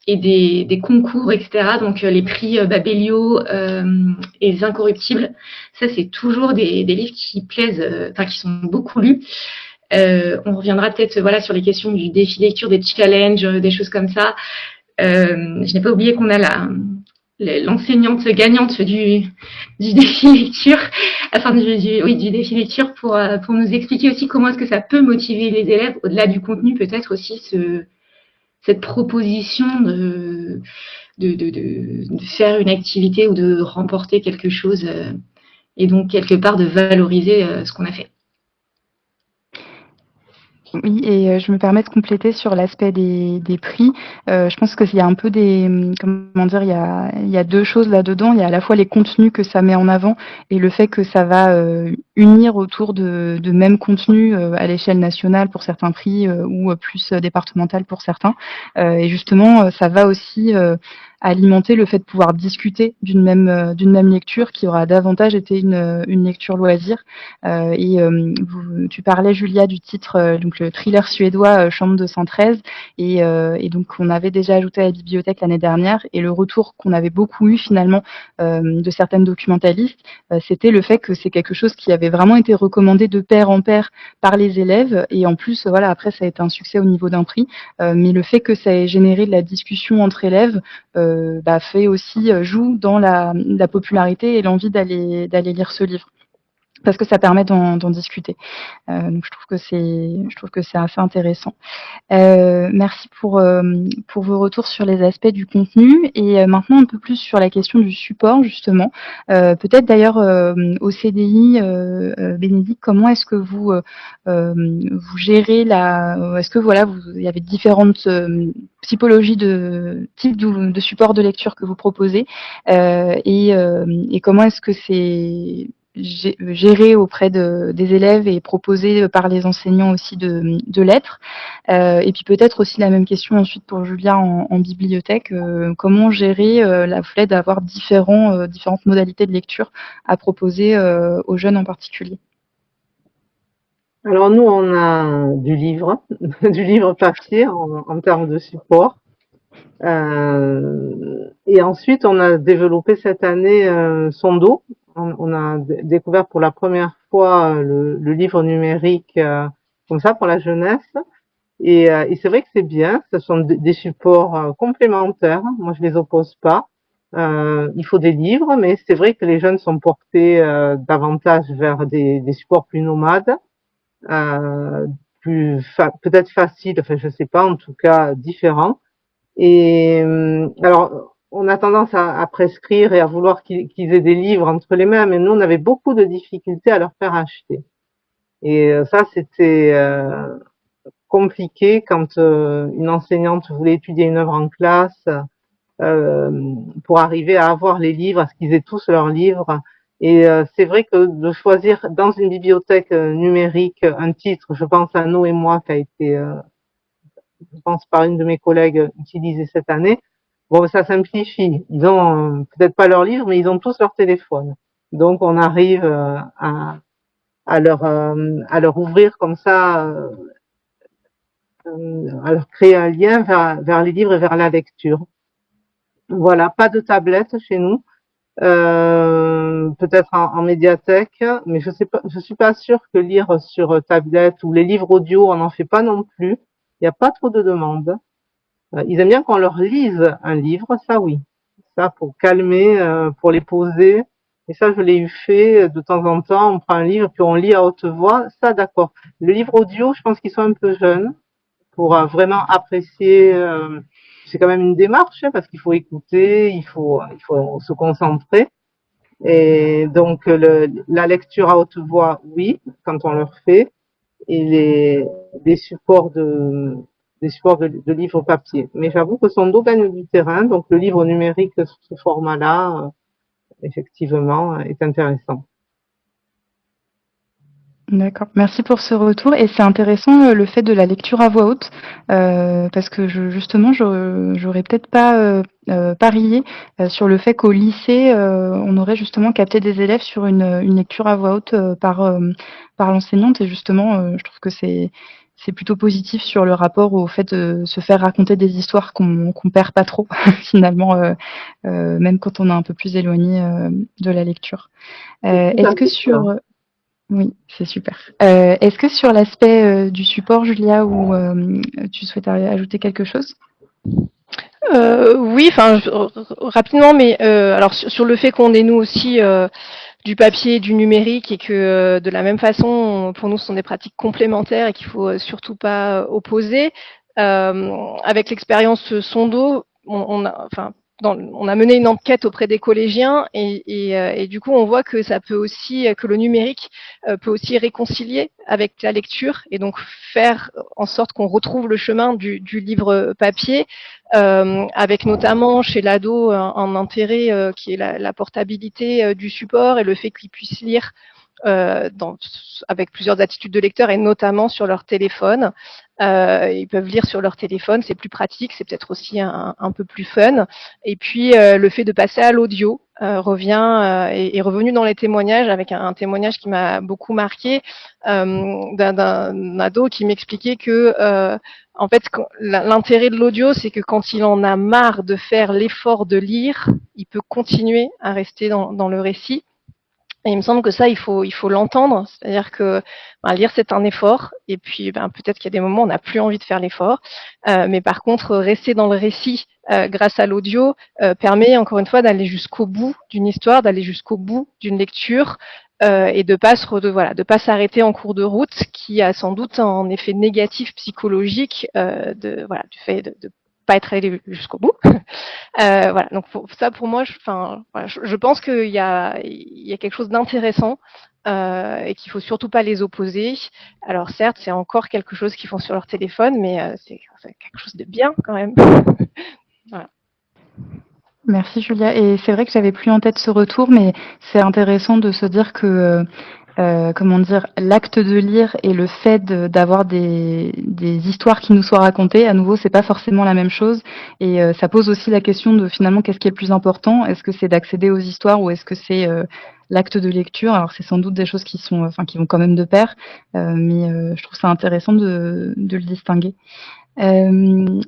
et des concours, etc. Donc les prix Babelio et les Incorruptibles, ça c'est toujours des livres qui plaisent, qui sont beaucoup lus. On reviendra peut-être voilà sur les questions du défi lecture, des challenges, des choses comme ça. Je n'ai pas oublié qu'on a l'enseignante gagnante du défi lecture, enfin du défi lecture pour nous expliquer aussi comment est-ce que ça peut motiver les élèves au-delà du contenu, peut-être aussi cette proposition de faire une activité ou de remporter quelque chose et donc quelque part de valoriser ce qu'on a fait. Oui, et je me permets de compléter sur l'aspect des prix. Je pense qu'il y a un peu comment dire? Il y a 2 choses là-dedans. Il y a à la fois les contenus que ça met en avant et le fait que ça va, unir autour de mêmes contenus, à l'échelle nationale pour certains prix, ou plus départemental pour certains. Et justement, ça va aussi, alimenter le fait de pouvoir discuter d'une même lecture qui aura davantage été une lecture loisir. Tu parlais, Julia, du titre, donc le thriller suédois Chambre 213, et donc on avait déjà ajouté à la bibliothèque l'année dernière, et le retour qu'on avait beaucoup eu finalement de certaines documentalistes, c'était le fait que c'est quelque chose qui avait vraiment été recommandé de pair en pair par les élèves, et en plus voilà, après ça a été un succès au niveau d'un prix, mais le fait que ça ait généré de la discussion entre élèves fait aussi joue dans la popularité et l'envie d'aller lire ce livre, parce que ça permet d'en discuter. Donc je trouve que c'est assez intéressant. Merci pour vos retours sur les aspects du contenu, et maintenant un peu plus sur la question du support justement. Peut-être d'ailleurs au CDI, Bénédicte, comment est-ce que vous gérez est-ce que voilà, il y avait différentes typologies de types de support de lecture que vous proposez, et comment est-ce que c'est géré auprès des élèves et proposé par les enseignants aussi de l'être. Et puis peut-être aussi la même question ensuite pour Julia en bibliothèque. Comment gérer le fait d'avoir différentes modalités de lecture à proposer aux jeunes en particulier? Alors nous, on a du livre, du livre papier en termes de support. Et ensuite, on a développé cette année Sondo. On a découvert pour la première fois le livre numérique comme ça pour la jeunesse. Et c'est vrai que c'est bien. Ce sont des supports complémentaires. Moi, je les oppose pas. Il faut des livres, mais c'est vrai que les jeunes sont portés davantage vers des supports plus nomades, euh, peut-être faciles, enfin je sais pas, en tout cas différents. Et alors, on a tendance à prescrire et à vouloir qu'ils aient des livres entre les mains, mais nous, on avait beaucoup de difficultés à leur faire acheter. Et ça, c'était compliqué quand une enseignante voulait étudier une œuvre en classe, pour arriver à avoir les livres, à ce qu'ils aient tous leurs livres. Et c'est vrai que de choisir dans une bibliothèque numérique un titre, je pense à Nous et moi, qui a été je pense par une de mes collègues utilisée cette année. Bon, ça simplifie. Ils ont peut-être pas leur livre, mais ils ont tous leur téléphone. Donc on arrive à leur ouvrir comme ça, à leur créer un lien vers les livres et vers la lecture. Voilà, pas de tablette chez nous. Peut-être en médiathèque, mais je suis pas sûre que lire sur tablette ou les livres audio, on n'en fait pas non plus. Il n'y a pas trop de demandes. Ils aiment bien qu'on leur lise un livre, ça oui. Ça pour calmer, pour les poser. Et ça, je l'ai eu fait de temps en temps. On prend un livre puis on lit à haute voix. Ça, d'accord. Le livre audio, je pense qu'ils sont un peu jeunes pour vraiment apprécier. C'est quand même une démarche parce qu'il faut écouter, il faut se concentrer. Et donc la lecture à haute voix, oui, quand on leur fait. et des supports de livres papier. Mais j'avoue que Sondo gagne du terrain, donc le livre numérique sous ce format-là, effectivement, est intéressant. D'accord. Merci pour ce retour et c'est intéressant, le fait de la lecture à voix haute, parce que justement, j'aurais peut-être pas, parié, sur le fait qu'au lycée, on aurait justement capté des élèves sur une lecture à voix haute, par l'enseignante et justement, je trouve que c'est plutôt positif sur le rapport au fait de se faire raconter des histoires qu'on perd pas trop finalement, même quand on est un peu plus éloigné, de la lecture. C'est tout Est-ce à que fait ça. sur Oui, c'est super. Est-ce que sur l'aspect, du support, Julia, ou tu souhaitais ajouter quelque chose? Oui, enfin, rapidement, mais alors sur le fait qu'on est nous aussi du papier et du numérique et que de la même façon, pour nous, ce sont des pratiques complémentaires et qu'il faut surtout pas opposer. Avec l'expérience Sondo, enfin, on a mené une enquête auprès des collégiens et du coup, on voit que ça peut aussi, que le numérique peut aussi réconcilier avec la lecture et donc faire en sorte qu'on retrouve le chemin du livre papier, avec notamment chez l'ado un intérêt qui est la portabilité du support et le fait qu'ils puissent lire avec plusieurs attitudes de lecteur et notamment sur leur téléphone. Ils peuvent lire sur leur téléphone, c'est plus pratique, c'est peut-être aussi un peu plus fun. Et puis le fait de passer à l'audio est revenu dans les témoignages avec un témoignage qui m'a beaucoup marqué, d'un ado qui m'expliquait que en fait, l'intérêt de l'audio, c'est que quand il en a marre de faire l'effort de lire, il peut continuer à rester dans le récit. Et il me semble que ça, il faut l'entendre. C'est-à-dire que lire, c'est un effort. Et puis, peut-être qu'il y a des moments où on n'a plus envie de faire l'effort. Mais par contre, rester dans le récit grâce à l'audio permet, encore une fois, d'aller jusqu'au bout d'une histoire, d'aller jusqu'au bout d'une lecture. Et de pas s'arrêter en cours de route, qui a sans doute un effet négatif psychologique du fait de pas être allé jusqu'au bout. Voilà, donc pour moi, je pense il y a quelque chose d'intéressant et qu'il faut surtout pas les opposer. Alors certes, c'est encore quelque chose qu'ils font sur leur téléphone, mais c'est quelque chose de bien quand même. Voilà. Merci, Julia, et c'est vrai que j'avais plus en tête ce retour, mais c'est intéressant de se dire que, comment dire? L'acte de lire et le fait d'avoir des histoires qui nous soient racontées, à nouveau, c'est pas forcément la même chose et ça pose aussi la question de finalement qu'est-ce qui est le plus important? Est-ce que c'est d'accéder aux histoires ou est-ce que c'est, l'acte de lecture? Alors c'est sans doute des choses qui sont, enfin qui vont quand même de pair, mais je trouve ça intéressant de le distinguer. Hem,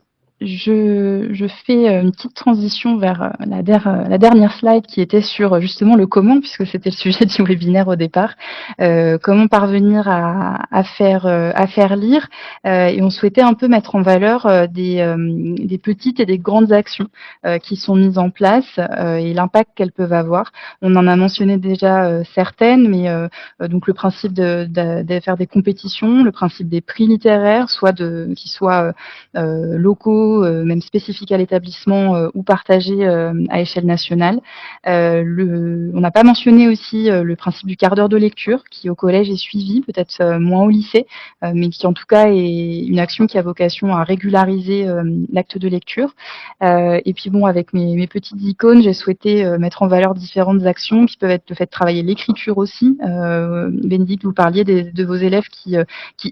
je fais, une petite transition vers, la dernière slide qui était sur, justement le comment, puisque c'était le sujet du webinaire au départ. Comment parvenir à faire lire, et on souhaitait un peu mettre en valeur, des petites et des grandes actions, qui sont mises en place, et l'impact qu'elles peuvent avoir. On en a mentionné déjà, certaines, mais donc le principe de faire des compétitions, le principe des prix littéraires, soit qui soient locaux, même spécifiques à l'établissement ou partagés à échelle nationale. On n'a pas mentionné aussi le principe du quart d'heure de lecture qui au collège est suivi, peut-être moins au lycée, mais qui en tout cas est une action qui a vocation à régulariser l'acte de lecture. Et puis bon, avec mes petites icônes, j'ai souhaité mettre en valeur différentes actions qui peuvent être le fait de travailler l'écriture aussi. Bénédicte, vous parliez de vos élèves qui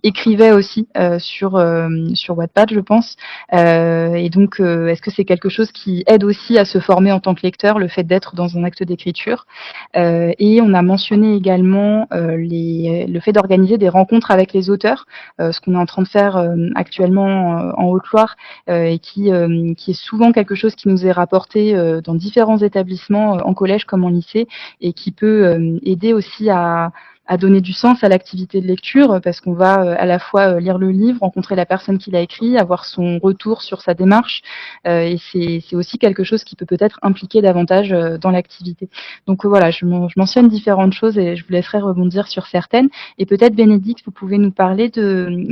écrivaient aussi sur Wattpad, je pense. Et donc, est-ce que c'est quelque chose qui aide aussi à se former en tant que lecteur, le fait d'être dans un acte d'écriture? Et on a mentionné également le fait d'organiser des rencontres avec les auteurs, ce qu'on est en train de faire actuellement en Haute-Loire, et qui est souvent quelque chose qui nous est rapporté dans différents établissements, en collège comme en lycée, et qui peut aider aussi à donner du sens à l'activité de lecture parce qu'on va à la fois lire le livre, rencontrer la personne qui l'a écrit, avoir son retour sur sa démarche, et c'est aussi quelque chose qui peut peut-être impliquer davantage dans l'activité. Donc voilà, je mentionne différentes choses et je vous laisserai rebondir sur certaines. Et peut-être Bénédicte, vous pouvez nous parler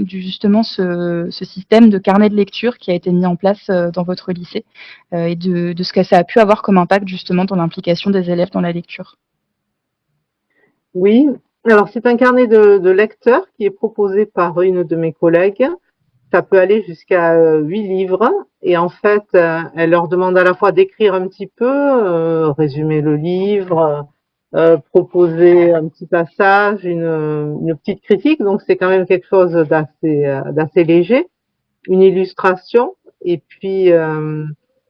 justement ce système de carnet de lecture qui a été mis en place dans votre lycée, et de ce que ça a pu avoir comme impact justement dans l'implication des élèves dans la lecture. Oui, Alors, c'est un carnet de lecteurs qui est proposé par une de mes collègues. Ça peut aller jusqu'à 8 livres. Et en fait, elle leur demande à la fois d'écrire un petit peu, résumer le livre, proposer un petit passage, une petite critique. Donc, c'est quand même quelque chose d'assez léger. Une illustration. Et puis,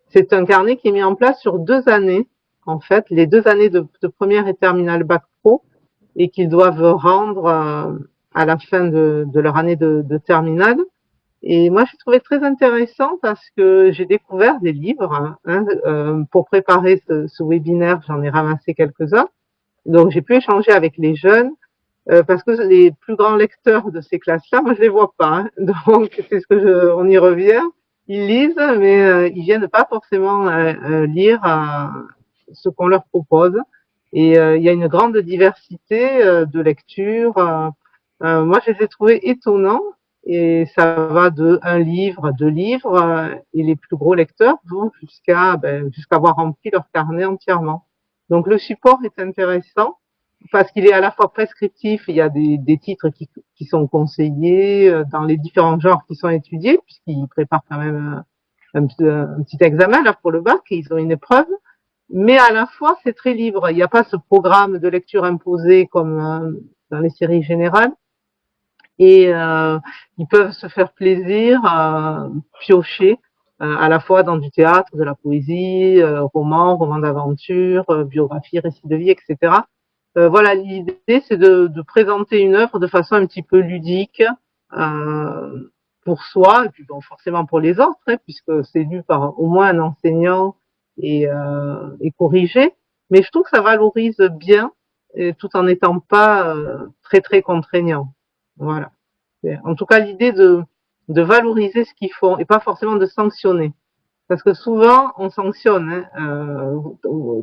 c'est un carnet qui est mis en place sur 2 années. En fait, les 2 années de première et terminale bac pro et qu'ils doivent rendre à la fin de leur année de terminale. Et moi, j'ai trouvé très intéressant parce que j'ai découvert des livres. Pour préparer ce webinaire, j'en ai ramassé quelques-uns. Donc, j'ai pu échanger avec les jeunes parce que les plus grands lecteurs de ces classes-là, moi, je les vois pas. Donc, c'est ce que on y revient. Ils lisent, mais ils viennent pas forcément lire ce qu'on leur propose. Et il y a une grande diversité de lectures. Moi, je les ai trouvés étonnants et ça va de un livre, 2 livres et les plus gros lecteurs vont jusqu'à avoir rempli leur carnet entièrement. Donc le support est intéressant parce qu'il est à la fois prescriptif, il y a des titres qui sont conseillés dans les différents genres qui sont étudiés puisqu'ils préparent quand même un petit examen là pour le bac et ils ont une épreuve. Mais à la fois, c'est très libre. Il n'y a pas ce programme de lecture imposé comme dans les séries générales. Et ils peuvent se faire plaisir, piocher à la fois dans du théâtre, de la poésie, roman d'aventure, biographie, récit de vie, etc. Voilà, l'idée, c'est de présenter une œuvre de façon un petit peu ludique pour soi, et puis bon, forcément pour les autres, puisque c'est lu par au moins un enseignant et corrigé. Mais je trouve que ça valorise bien, tout en n'étant pas très très contraignant. Voilà. En tout cas, l'idée de valoriser ce qu'ils font et pas forcément de sanctionner. Parce que souvent, on sanctionne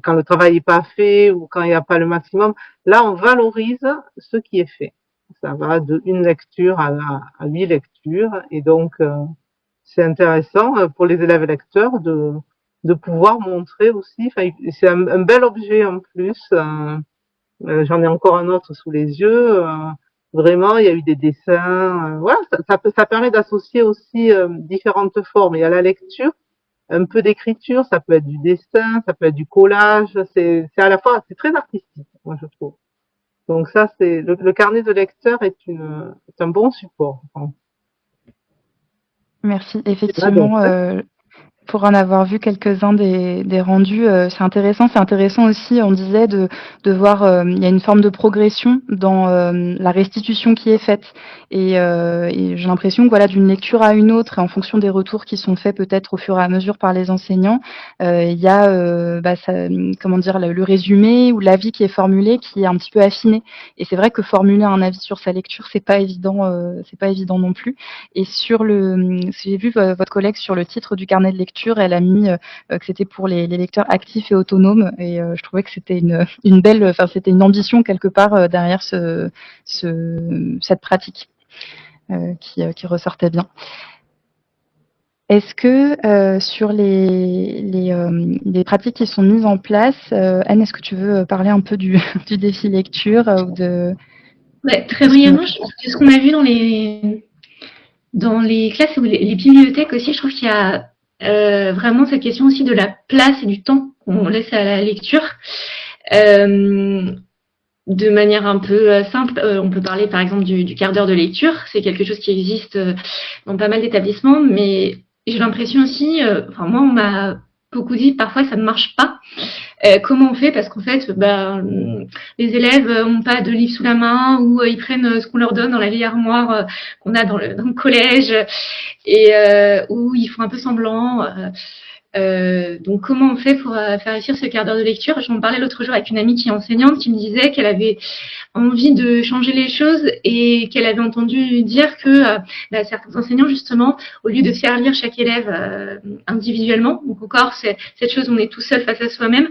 quand le travail n'est pas fait ou quand il n'y a pas le maximum. Là, on valorise ce qui est fait. Ça va de une lecture à 8 lectures. Et donc, c'est intéressant pour les élèves lecteurs de pouvoir montrer aussi. Enfin, c'est un bel objet en plus. J'en ai encore un autre sous les yeux. Vraiment, il y a eu des dessins. Voilà, ça permet d'associer aussi différentes formes. Il y a la lecture, un peu d'écriture, ça peut être du dessin, ça peut être du collage. C'est à la fois, c'est très artistique, moi je trouve. Donc ça, c'est le carnet de lecteur est un bon support. Merci. Ah, donc, Effectivement, pour en avoir vu quelques-uns des rendus, c'est intéressant. C'est intéressant aussi, on disait, de voir, il y a une forme de progression dans la restitution qui est faite. Et j'ai l'impression que voilà, d'une lecture à une autre, et en fonction des retours qui sont faits peut-être au fur et à mesure par les enseignants, il y a, comment dire, le résumé ou l'avis qui est formulé, qui est un petit peu affiné. Et c'est vrai que formuler un avis sur sa lecture, c'est pas évident non plus. Et j'ai vu votre collègue sur le titre du carnet de lecture, elle a mis que c'était pour les lecteurs actifs et autonomes. Et je trouvais que c'était une belle, enfin c'était une ambition quelque part derrière cette pratique qui ressortait bien. Est-ce que sur les pratiques qui sont mises en place, Anne, est-ce que tu veux parler un peu du défi lecture ou de... Ouais, très brièvement, je pense que ce qu'on a vu dans les classes ou les bibliothèques aussi, je trouve qu'il y a vraiment cette question aussi de la place et du temps qu'on laisse à la lecture. De manière un peu simple, on peut parler par exemple du quart d'heure de lecture. C'est quelque chose qui existe dans pas mal d'établissements, mais j'ai l'impression aussi, moi on m'a beaucoup dit parfois ça ne marche pas. Comment on fait? Parce qu'en fait, les élèves n'ont pas de livre sous la main ou ils prennent ce qu'on leur donne dans la vieille armoire qu'on a dans le collège et où ils font un peu semblant. Donc comment on fait pour faire réussir ce quart d'heure de lecture? J'en parlais l'autre jour avec une amie qui est enseignante qui me disait qu'elle avait envie de changer les choses et qu'elle avait entendu dire que certains enseignants justement, au lieu de faire lire chaque élève individuellement, donc encore cette chose où on est tout seul face à soi-même,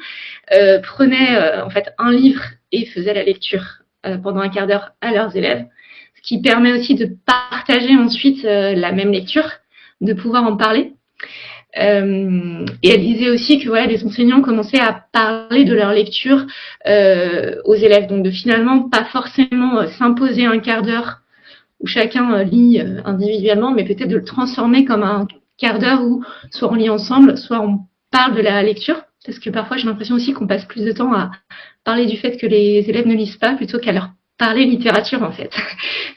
prenaient en fait un livre et faisaient la lecture pendant un quart d'heure à leurs élèves, ce qui permet aussi de partager ensuite la même lecture, de pouvoir en parler. Et elle disait aussi que voilà, les enseignants commençaient à parler de leur lecture aux élèves, donc de finalement pas forcément s'imposer un quart d'heure où chacun lit individuellement, mais peut-être de le transformer comme un quart d'heure où soit on lit ensemble, soit on parle de la lecture, parce que parfois j'ai l'impression aussi qu'on passe plus de temps à parler du fait que les élèves ne lisent pas plutôt qu'à leur parler littérature en fait,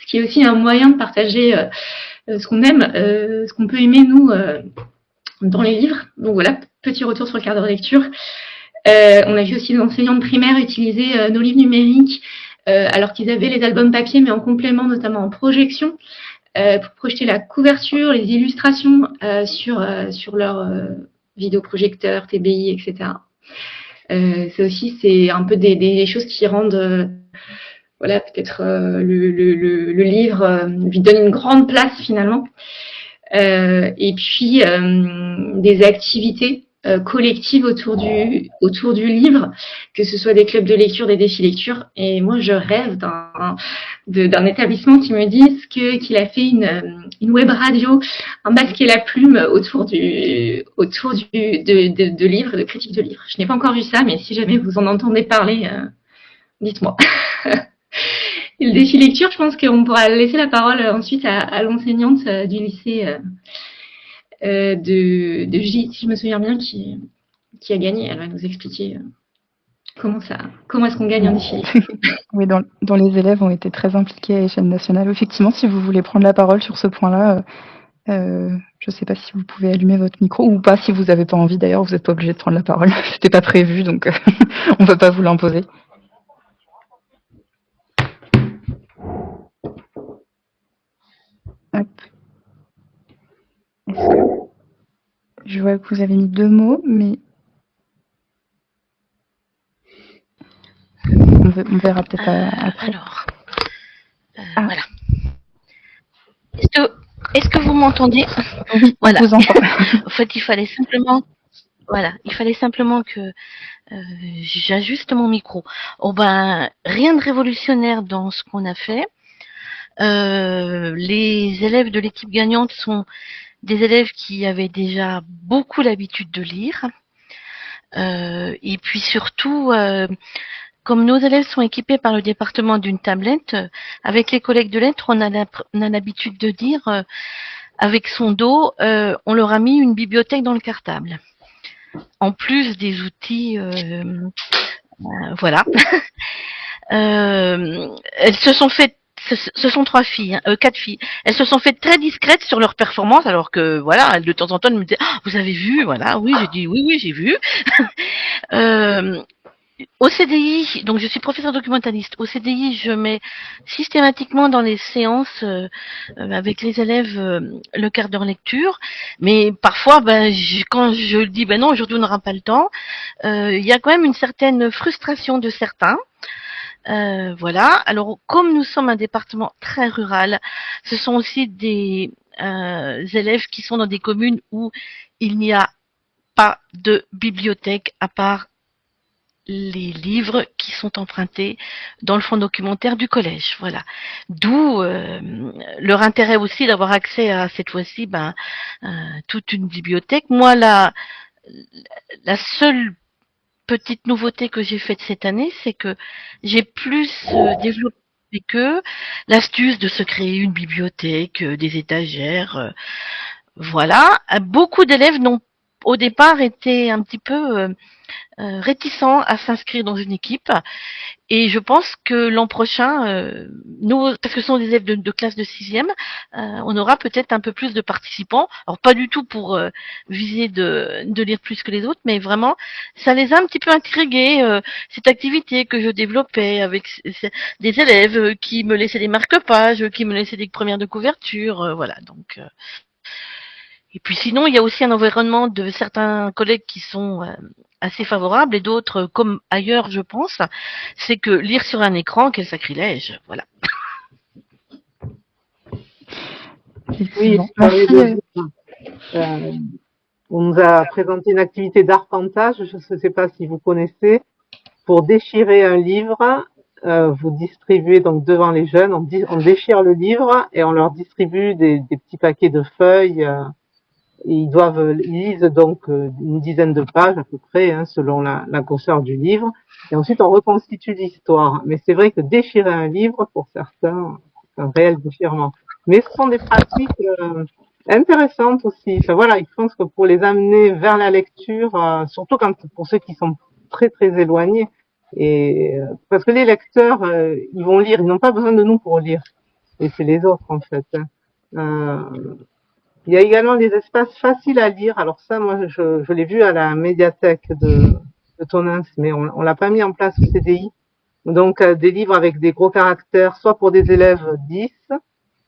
ce qui est aussi un moyen de partager ce qu'on aime, ce qu'on peut aimer nous dans les livres. Donc voilà, petit retour sur le quart d'heure lecture. On a vu aussi les enseignants de primaire utiliser nos livres numériques alors qu'ils avaient les albums papier, mais en complément, notamment en projection, pour projeter la couverture, les illustrations sur leur vidéoprojecteur, TBI, etc. C'est aussi c'est un peu des choses qui rendent voilà peut-être le livre lui donne une grande place finalement. Et puis des activités collectives autour du livre, que ce soit des clubs de lecture, des défis lecture. Et moi, je rêve d'un établissement qui me dise qu'il a fait une web radio, un masque et la plume autour de livres, de critiques de livres. Je n'ai pas encore vu ça, mais si jamais vous en entendez parler, dites-moi. Et le défi lecture, je pense qu'on pourra laisser la parole ensuite à l'enseignante du lycée de J, si je me souviens bien, qui a gagné. Elle va nous expliquer comment est-ce qu'on gagne un défi. Oui, dans les élèves ont été très impliqués à l'échelle nationale. Effectivement, si vous voulez prendre la parole sur ce point-là, je ne sais pas si vous pouvez allumer votre micro ou pas, si vous n'avez pas envie d'ailleurs, vous n'êtes pas obligé de prendre la parole. C'était pas prévu, donc on ne va pas vous l'imposer. Hop. Je vois que vous avez mis 2 mots, mais on verra peut-être après. Alors, voilà. Est-ce que vous m'entendez? Oui, voilà. On vous entend. En fait, il fallait simplement que j'ajuste mon micro. Oh ben, rien de révolutionnaire dans ce qu'on a fait. Les élèves de l'équipe gagnante sont des élèves qui avaient déjà beaucoup l'habitude de lire. Et puis surtout, comme nos élèves sont équipés par le département d'une tablette, avec les collègues de lettres, on a l'habitude de dire, avec son dos, on leur a mis une bibliothèque dans le cartable. En plus des outils, voilà. Elles se sont faites, ce sont 4 filles. Elles se sont faites très discrètes sur leur performance, alors que voilà, de temps en temps, elles me disaient, ah, vous avez vu, voilà, oui, j'ai dit, oui, j'ai vu. Au CDI, donc je suis professeur documentaliste. Au CDI, je mets systématiquement dans les séances avec les élèves le quart d'heure lecture. Mais parfois, quand je dis non, aujourd'hui on n'aura pas le temps, il y a quand même une certaine frustration de certains. Voilà. Alors, comme nous sommes un département très rural, ce sont aussi des élèves qui sont dans des communes où il n'y a pas de bibliothèque à part les livres qui sont empruntés dans le fonds documentaire du collège. Voilà. D'où leur intérêt aussi d'avoir accès à cette fois-ci toute une bibliothèque. Moi, la seule petite nouveauté que j'ai faite cette année, c'est que j'ai plus développé avec eux l'astuce de se créer une bibliothèque, des étagères. Voilà. Beaucoup d'élèves n'ont au départ été un petit peu réticents à s'inscrire dans une équipe, et je pense que l'an prochain, nous, parce que ce sont des élèves de classe de 6e, on aura peut-être un peu plus de participants. Alors pas du tout pour viser de lire plus que les autres, mais vraiment, ça les a un petit peu intrigués, cette activité que je développais avec des élèves qui me laissaient des marque-pages, qui me laissaient des premières de couverture, voilà. Donc et puis sinon, il y a aussi un environnement de certains collègues qui sont assez favorables, et d'autres, comme ailleurs, je pense, c'est que lire sur un écran, quel sacrilège, voilà. Oui, merci. On nous a présenté une activité d'arpentage, je ne sais pas si vous connaissez. Pour déchirer un livre, vous distribuez donc devant les jeunes, on déchire le livre et on leur distribue des petits paquets de feuilles ils lisent donc une dizaine de pages à peu près, hein, selon la grosseur du livre. Et ensuite, on reconstitue l'histoire. Mais c'est vrai que déchirer un livre, pour certains, c'est un réel déchirement. Mais ce sont des pratiques intéressantes aussi. Enfin voilà, je pense que pour les amener vers la lecture, surtout pour ceux qui sont très très éloignés, et parce que les lecteurs, ils vont lire, ils n'ont pas besoin de nous pour lire. Et c'est les autres en fait. Hein. Il y a également des espaces faciles à lire. Alors ça, moi, je l'ai vu à la médiathèque de Tonins, mais on l'a pas mis en place au CDI. Donc des livres avec des gros caractères, soit pour des élèves 10,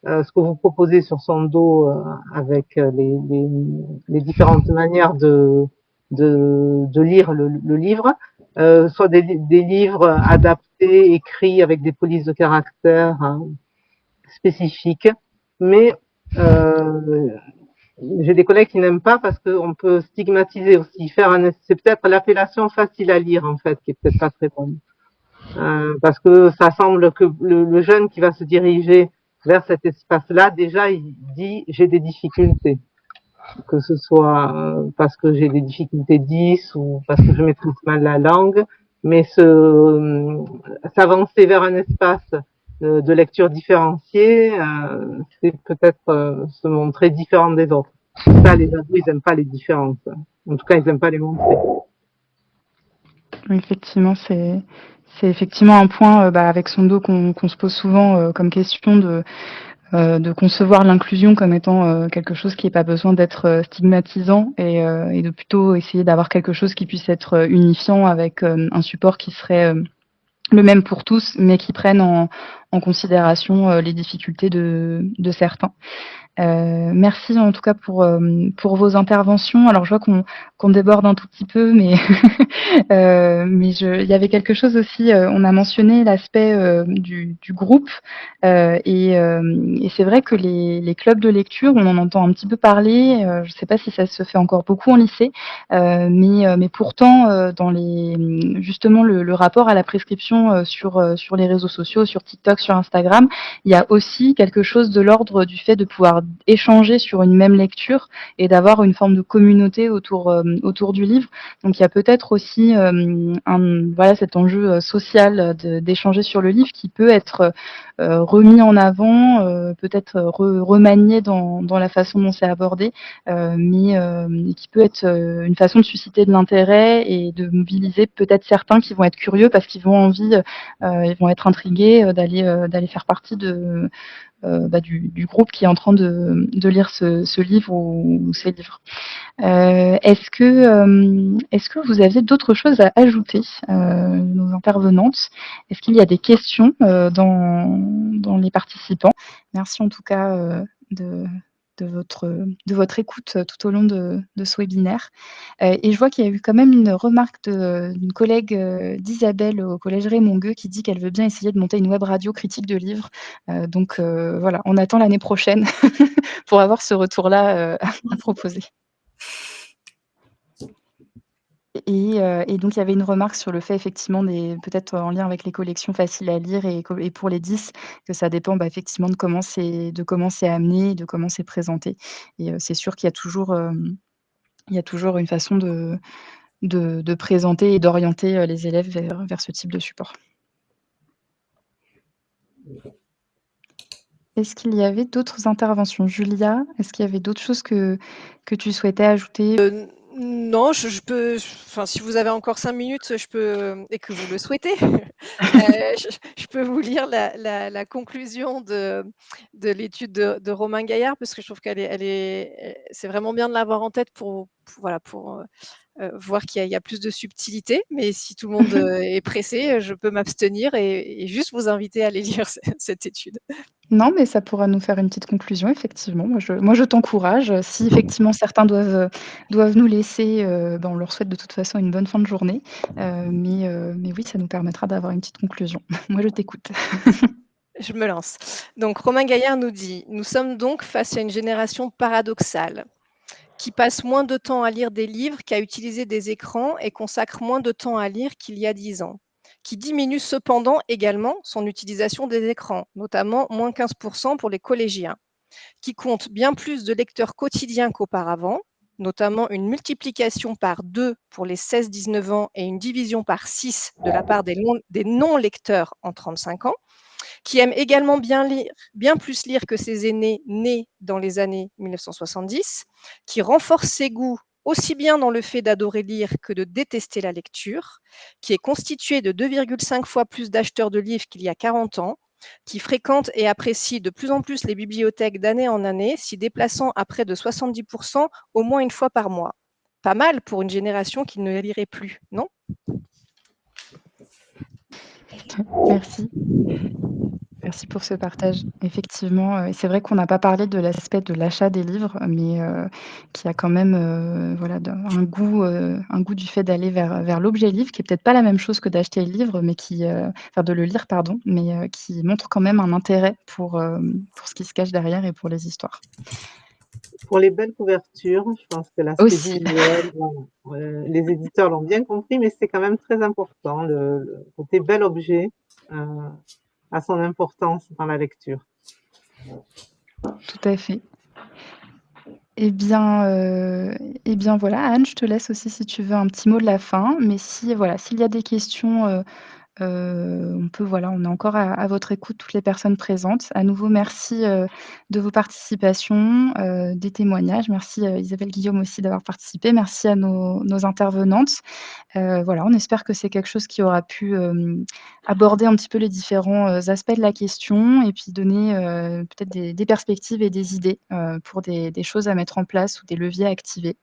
ce que vous proposez sur son dos avec les différentes manières de lire le livre, soit des livres adaptés, écrits avec des polices de caractères spécifiques, mais j'ai des collègues qui n'aiment pas parce qu'on peut stigmatiser aussi, c'est peut-être l'appellation facile à lire en fait qui est peut-être pas très bonne. Parce que ça semble que le jeune qui va se diriger vers cet espace-là, déjà, il dit j'ai des difficultés, que ce soit parce que j'ai des difficultés 10 ou parce que je maîtrise mal la langue, mais s'avancer vers un espace de lecture différenciée, c'est peut-être se montrer différent des autres. Ça, les ados, ils aiment pas les différences. En tout cas, ils aiment pas les montrer. Effectivement, c'est effectivement un point avec son dos qu'on se pose souvent comme question de concevoir l'inclusion comme étant quelque chose qui n'ait pas besoin d'être stigmatisant et de plutôt essayer d'avoir quelque chose qui puisse être unifiant avec un support qui serait le même pour tous, mais qui prenne en considération les difficultés de certains. Merci en tout cas pour vos interventions. Alors je vois qu'on déborde un tout petit peu, mais il y avait quelque chose aussi. On a mentionné l'aspect du groupe et c'est vrai que les clubs de lecture, on en entend un petit peu parler. Je ne sais pas si ça se fait encore beaucoup en lycée, mais pourtant dans justement le rapport à la prescription sur les réseaux sociaux, sur TikTok, sur Instagram, il y a aussi quelque chose de l'ordre du fait de pouvoir échanger sur une même lecture et d'avoir une forme de communauté autour du livre. Donc il y a peut-être aussi cet enjeu social d'échanger sur le livre qui peut être remis en avant, peut-être remanié dans la façon dont c'est abordé, mais qui peut être une façon de susciter de l'intérêt et de mobiliser peut-être certains qui vont être curieux parce qu'ils vont ils vont être intrigués d'aller faire partie du groupe qui est en train de lire ce livre ou ces livres. Est-ce que vous aviez d'autres choses à ajouter, nos intervenantes? Est-ce qu'il y a des questions dans les participants? Merci en tout cas de votre écoute tout au long de ce webinaire. Et je vois qu'il y a eu quand même une remarque d'une collègue d'Isabelle au collège Raymond Gueux qui dit qu'elle veut bien essayer de monter une web radio critique de livres. Donc voilà, on attend l'année prochaine pour avoir ce retour-là à proposer. Et donc il y avait une remarque sur le fait effectivement peut-être en lien avec les collections faciles à lire et pour les 10, que ça dépend effectivement de comment c'est amené, de comment c'est présenté. Et c'est sûr qu'il y a toujours, une façon de présenter et d'orienter les élèves vers ce type de support. Est-ce qu'il y avait d'autres interventions? Julia, est-ce qu'il y avait d'autres choses que tu souhaitais ajouter? Non, je peux, enfin, si vous avez encore 5 minutes, je peux, et que vous le souhaitez, je peux vous lire la conclusion de l'étude de Romain Gaillard, parce que je trouve c'est vraiment bien de l'avoir en tête pour voir qu'il y a plus de subtilité. Mais si tout le monde est pressé, je peux m'abstenir et juste vous inviter à aller lire cette étude. Non, mais ça pourra nous faire une petite conclusion, effectivement. Moi, je t'encourage. Si effectivement certains doivent nous laisser, on leur souhaite de toute façon une bonne fin de journée. Mais oui, ça nous permettra d'avoir une petite conclusion. Moi, je t'écoute. Je me lance. Donc Romain Gaillard nous dit: «Nous sommes donc face à une génération paradoxale, qui passe moins de temps à lire des livres qu'à utiliser des écrans et consacre moins de temps à lire qu'il y a 10 ans, qui diminue cependant également son utilisation des écrans, notamment moins 15% pour les collégiens. qui compte bien plus de lecteurs quotidiens qu'auparavant, notamment une multiplication par 2 pour les 16-19 ans et une division par 6 de la part des non-lecteurs en 35 ans, qui aime également bien plus lire que ses aînés nés dans les années 1970, qui renforce ses goûts aussi bien dans le fait d'adorer lire que de détester la lecture, qui est constitué de 2,5 fois plus d'acheteurs de livres qu'il y a 40 ans, qui fréquente et apprécie de plus en plus les bibliothèques d'année en année, s'y déplaçant à près de 70% au moins une fois par mois. Pas mal pour une génération qui ne lirait plus, non? Merci. Merci pour ce partage. Effectivement, c'est vrai qu'on n'a pas parlé de l'aspect de l'achat des livres, mais qui a quand même, voilà, un goût du fait d'aller vers l'objet livre, qui est peut-être pas la même chose que d'acheter le livre, mais enfin de le lire, pardon, mais qui montre quand même un intérêt pour ce qui se cache derrière et pour les histoires. Pour les belles couvertures, je pense que l'aspect Aussi. visuel, les éditeurs l'ont bien compris, mais c'est quand même très important. Le côté bel objet a son importance dans la lecture. Tout à fait. Eh bien, voilà, Anne, je te laisse aussi si tu veux un petit mot de la fin, mais si voilà, s'il y a des questions, on est encore à votre écoute, toutes les personnes présentes. À nouveau, merci, de vos participations, des témoignages. Merci, Isabelle, Guillaume aussi d'avoir participé. Merci à nos intervenantes. Voilà, on espère que c'est quelque chose qui aura pu, aborder un petit peu les différents, aspects de la question et puis donner, peut-être des perspectives et des idées, pour des choses à mettre en place ou des leviers à activer.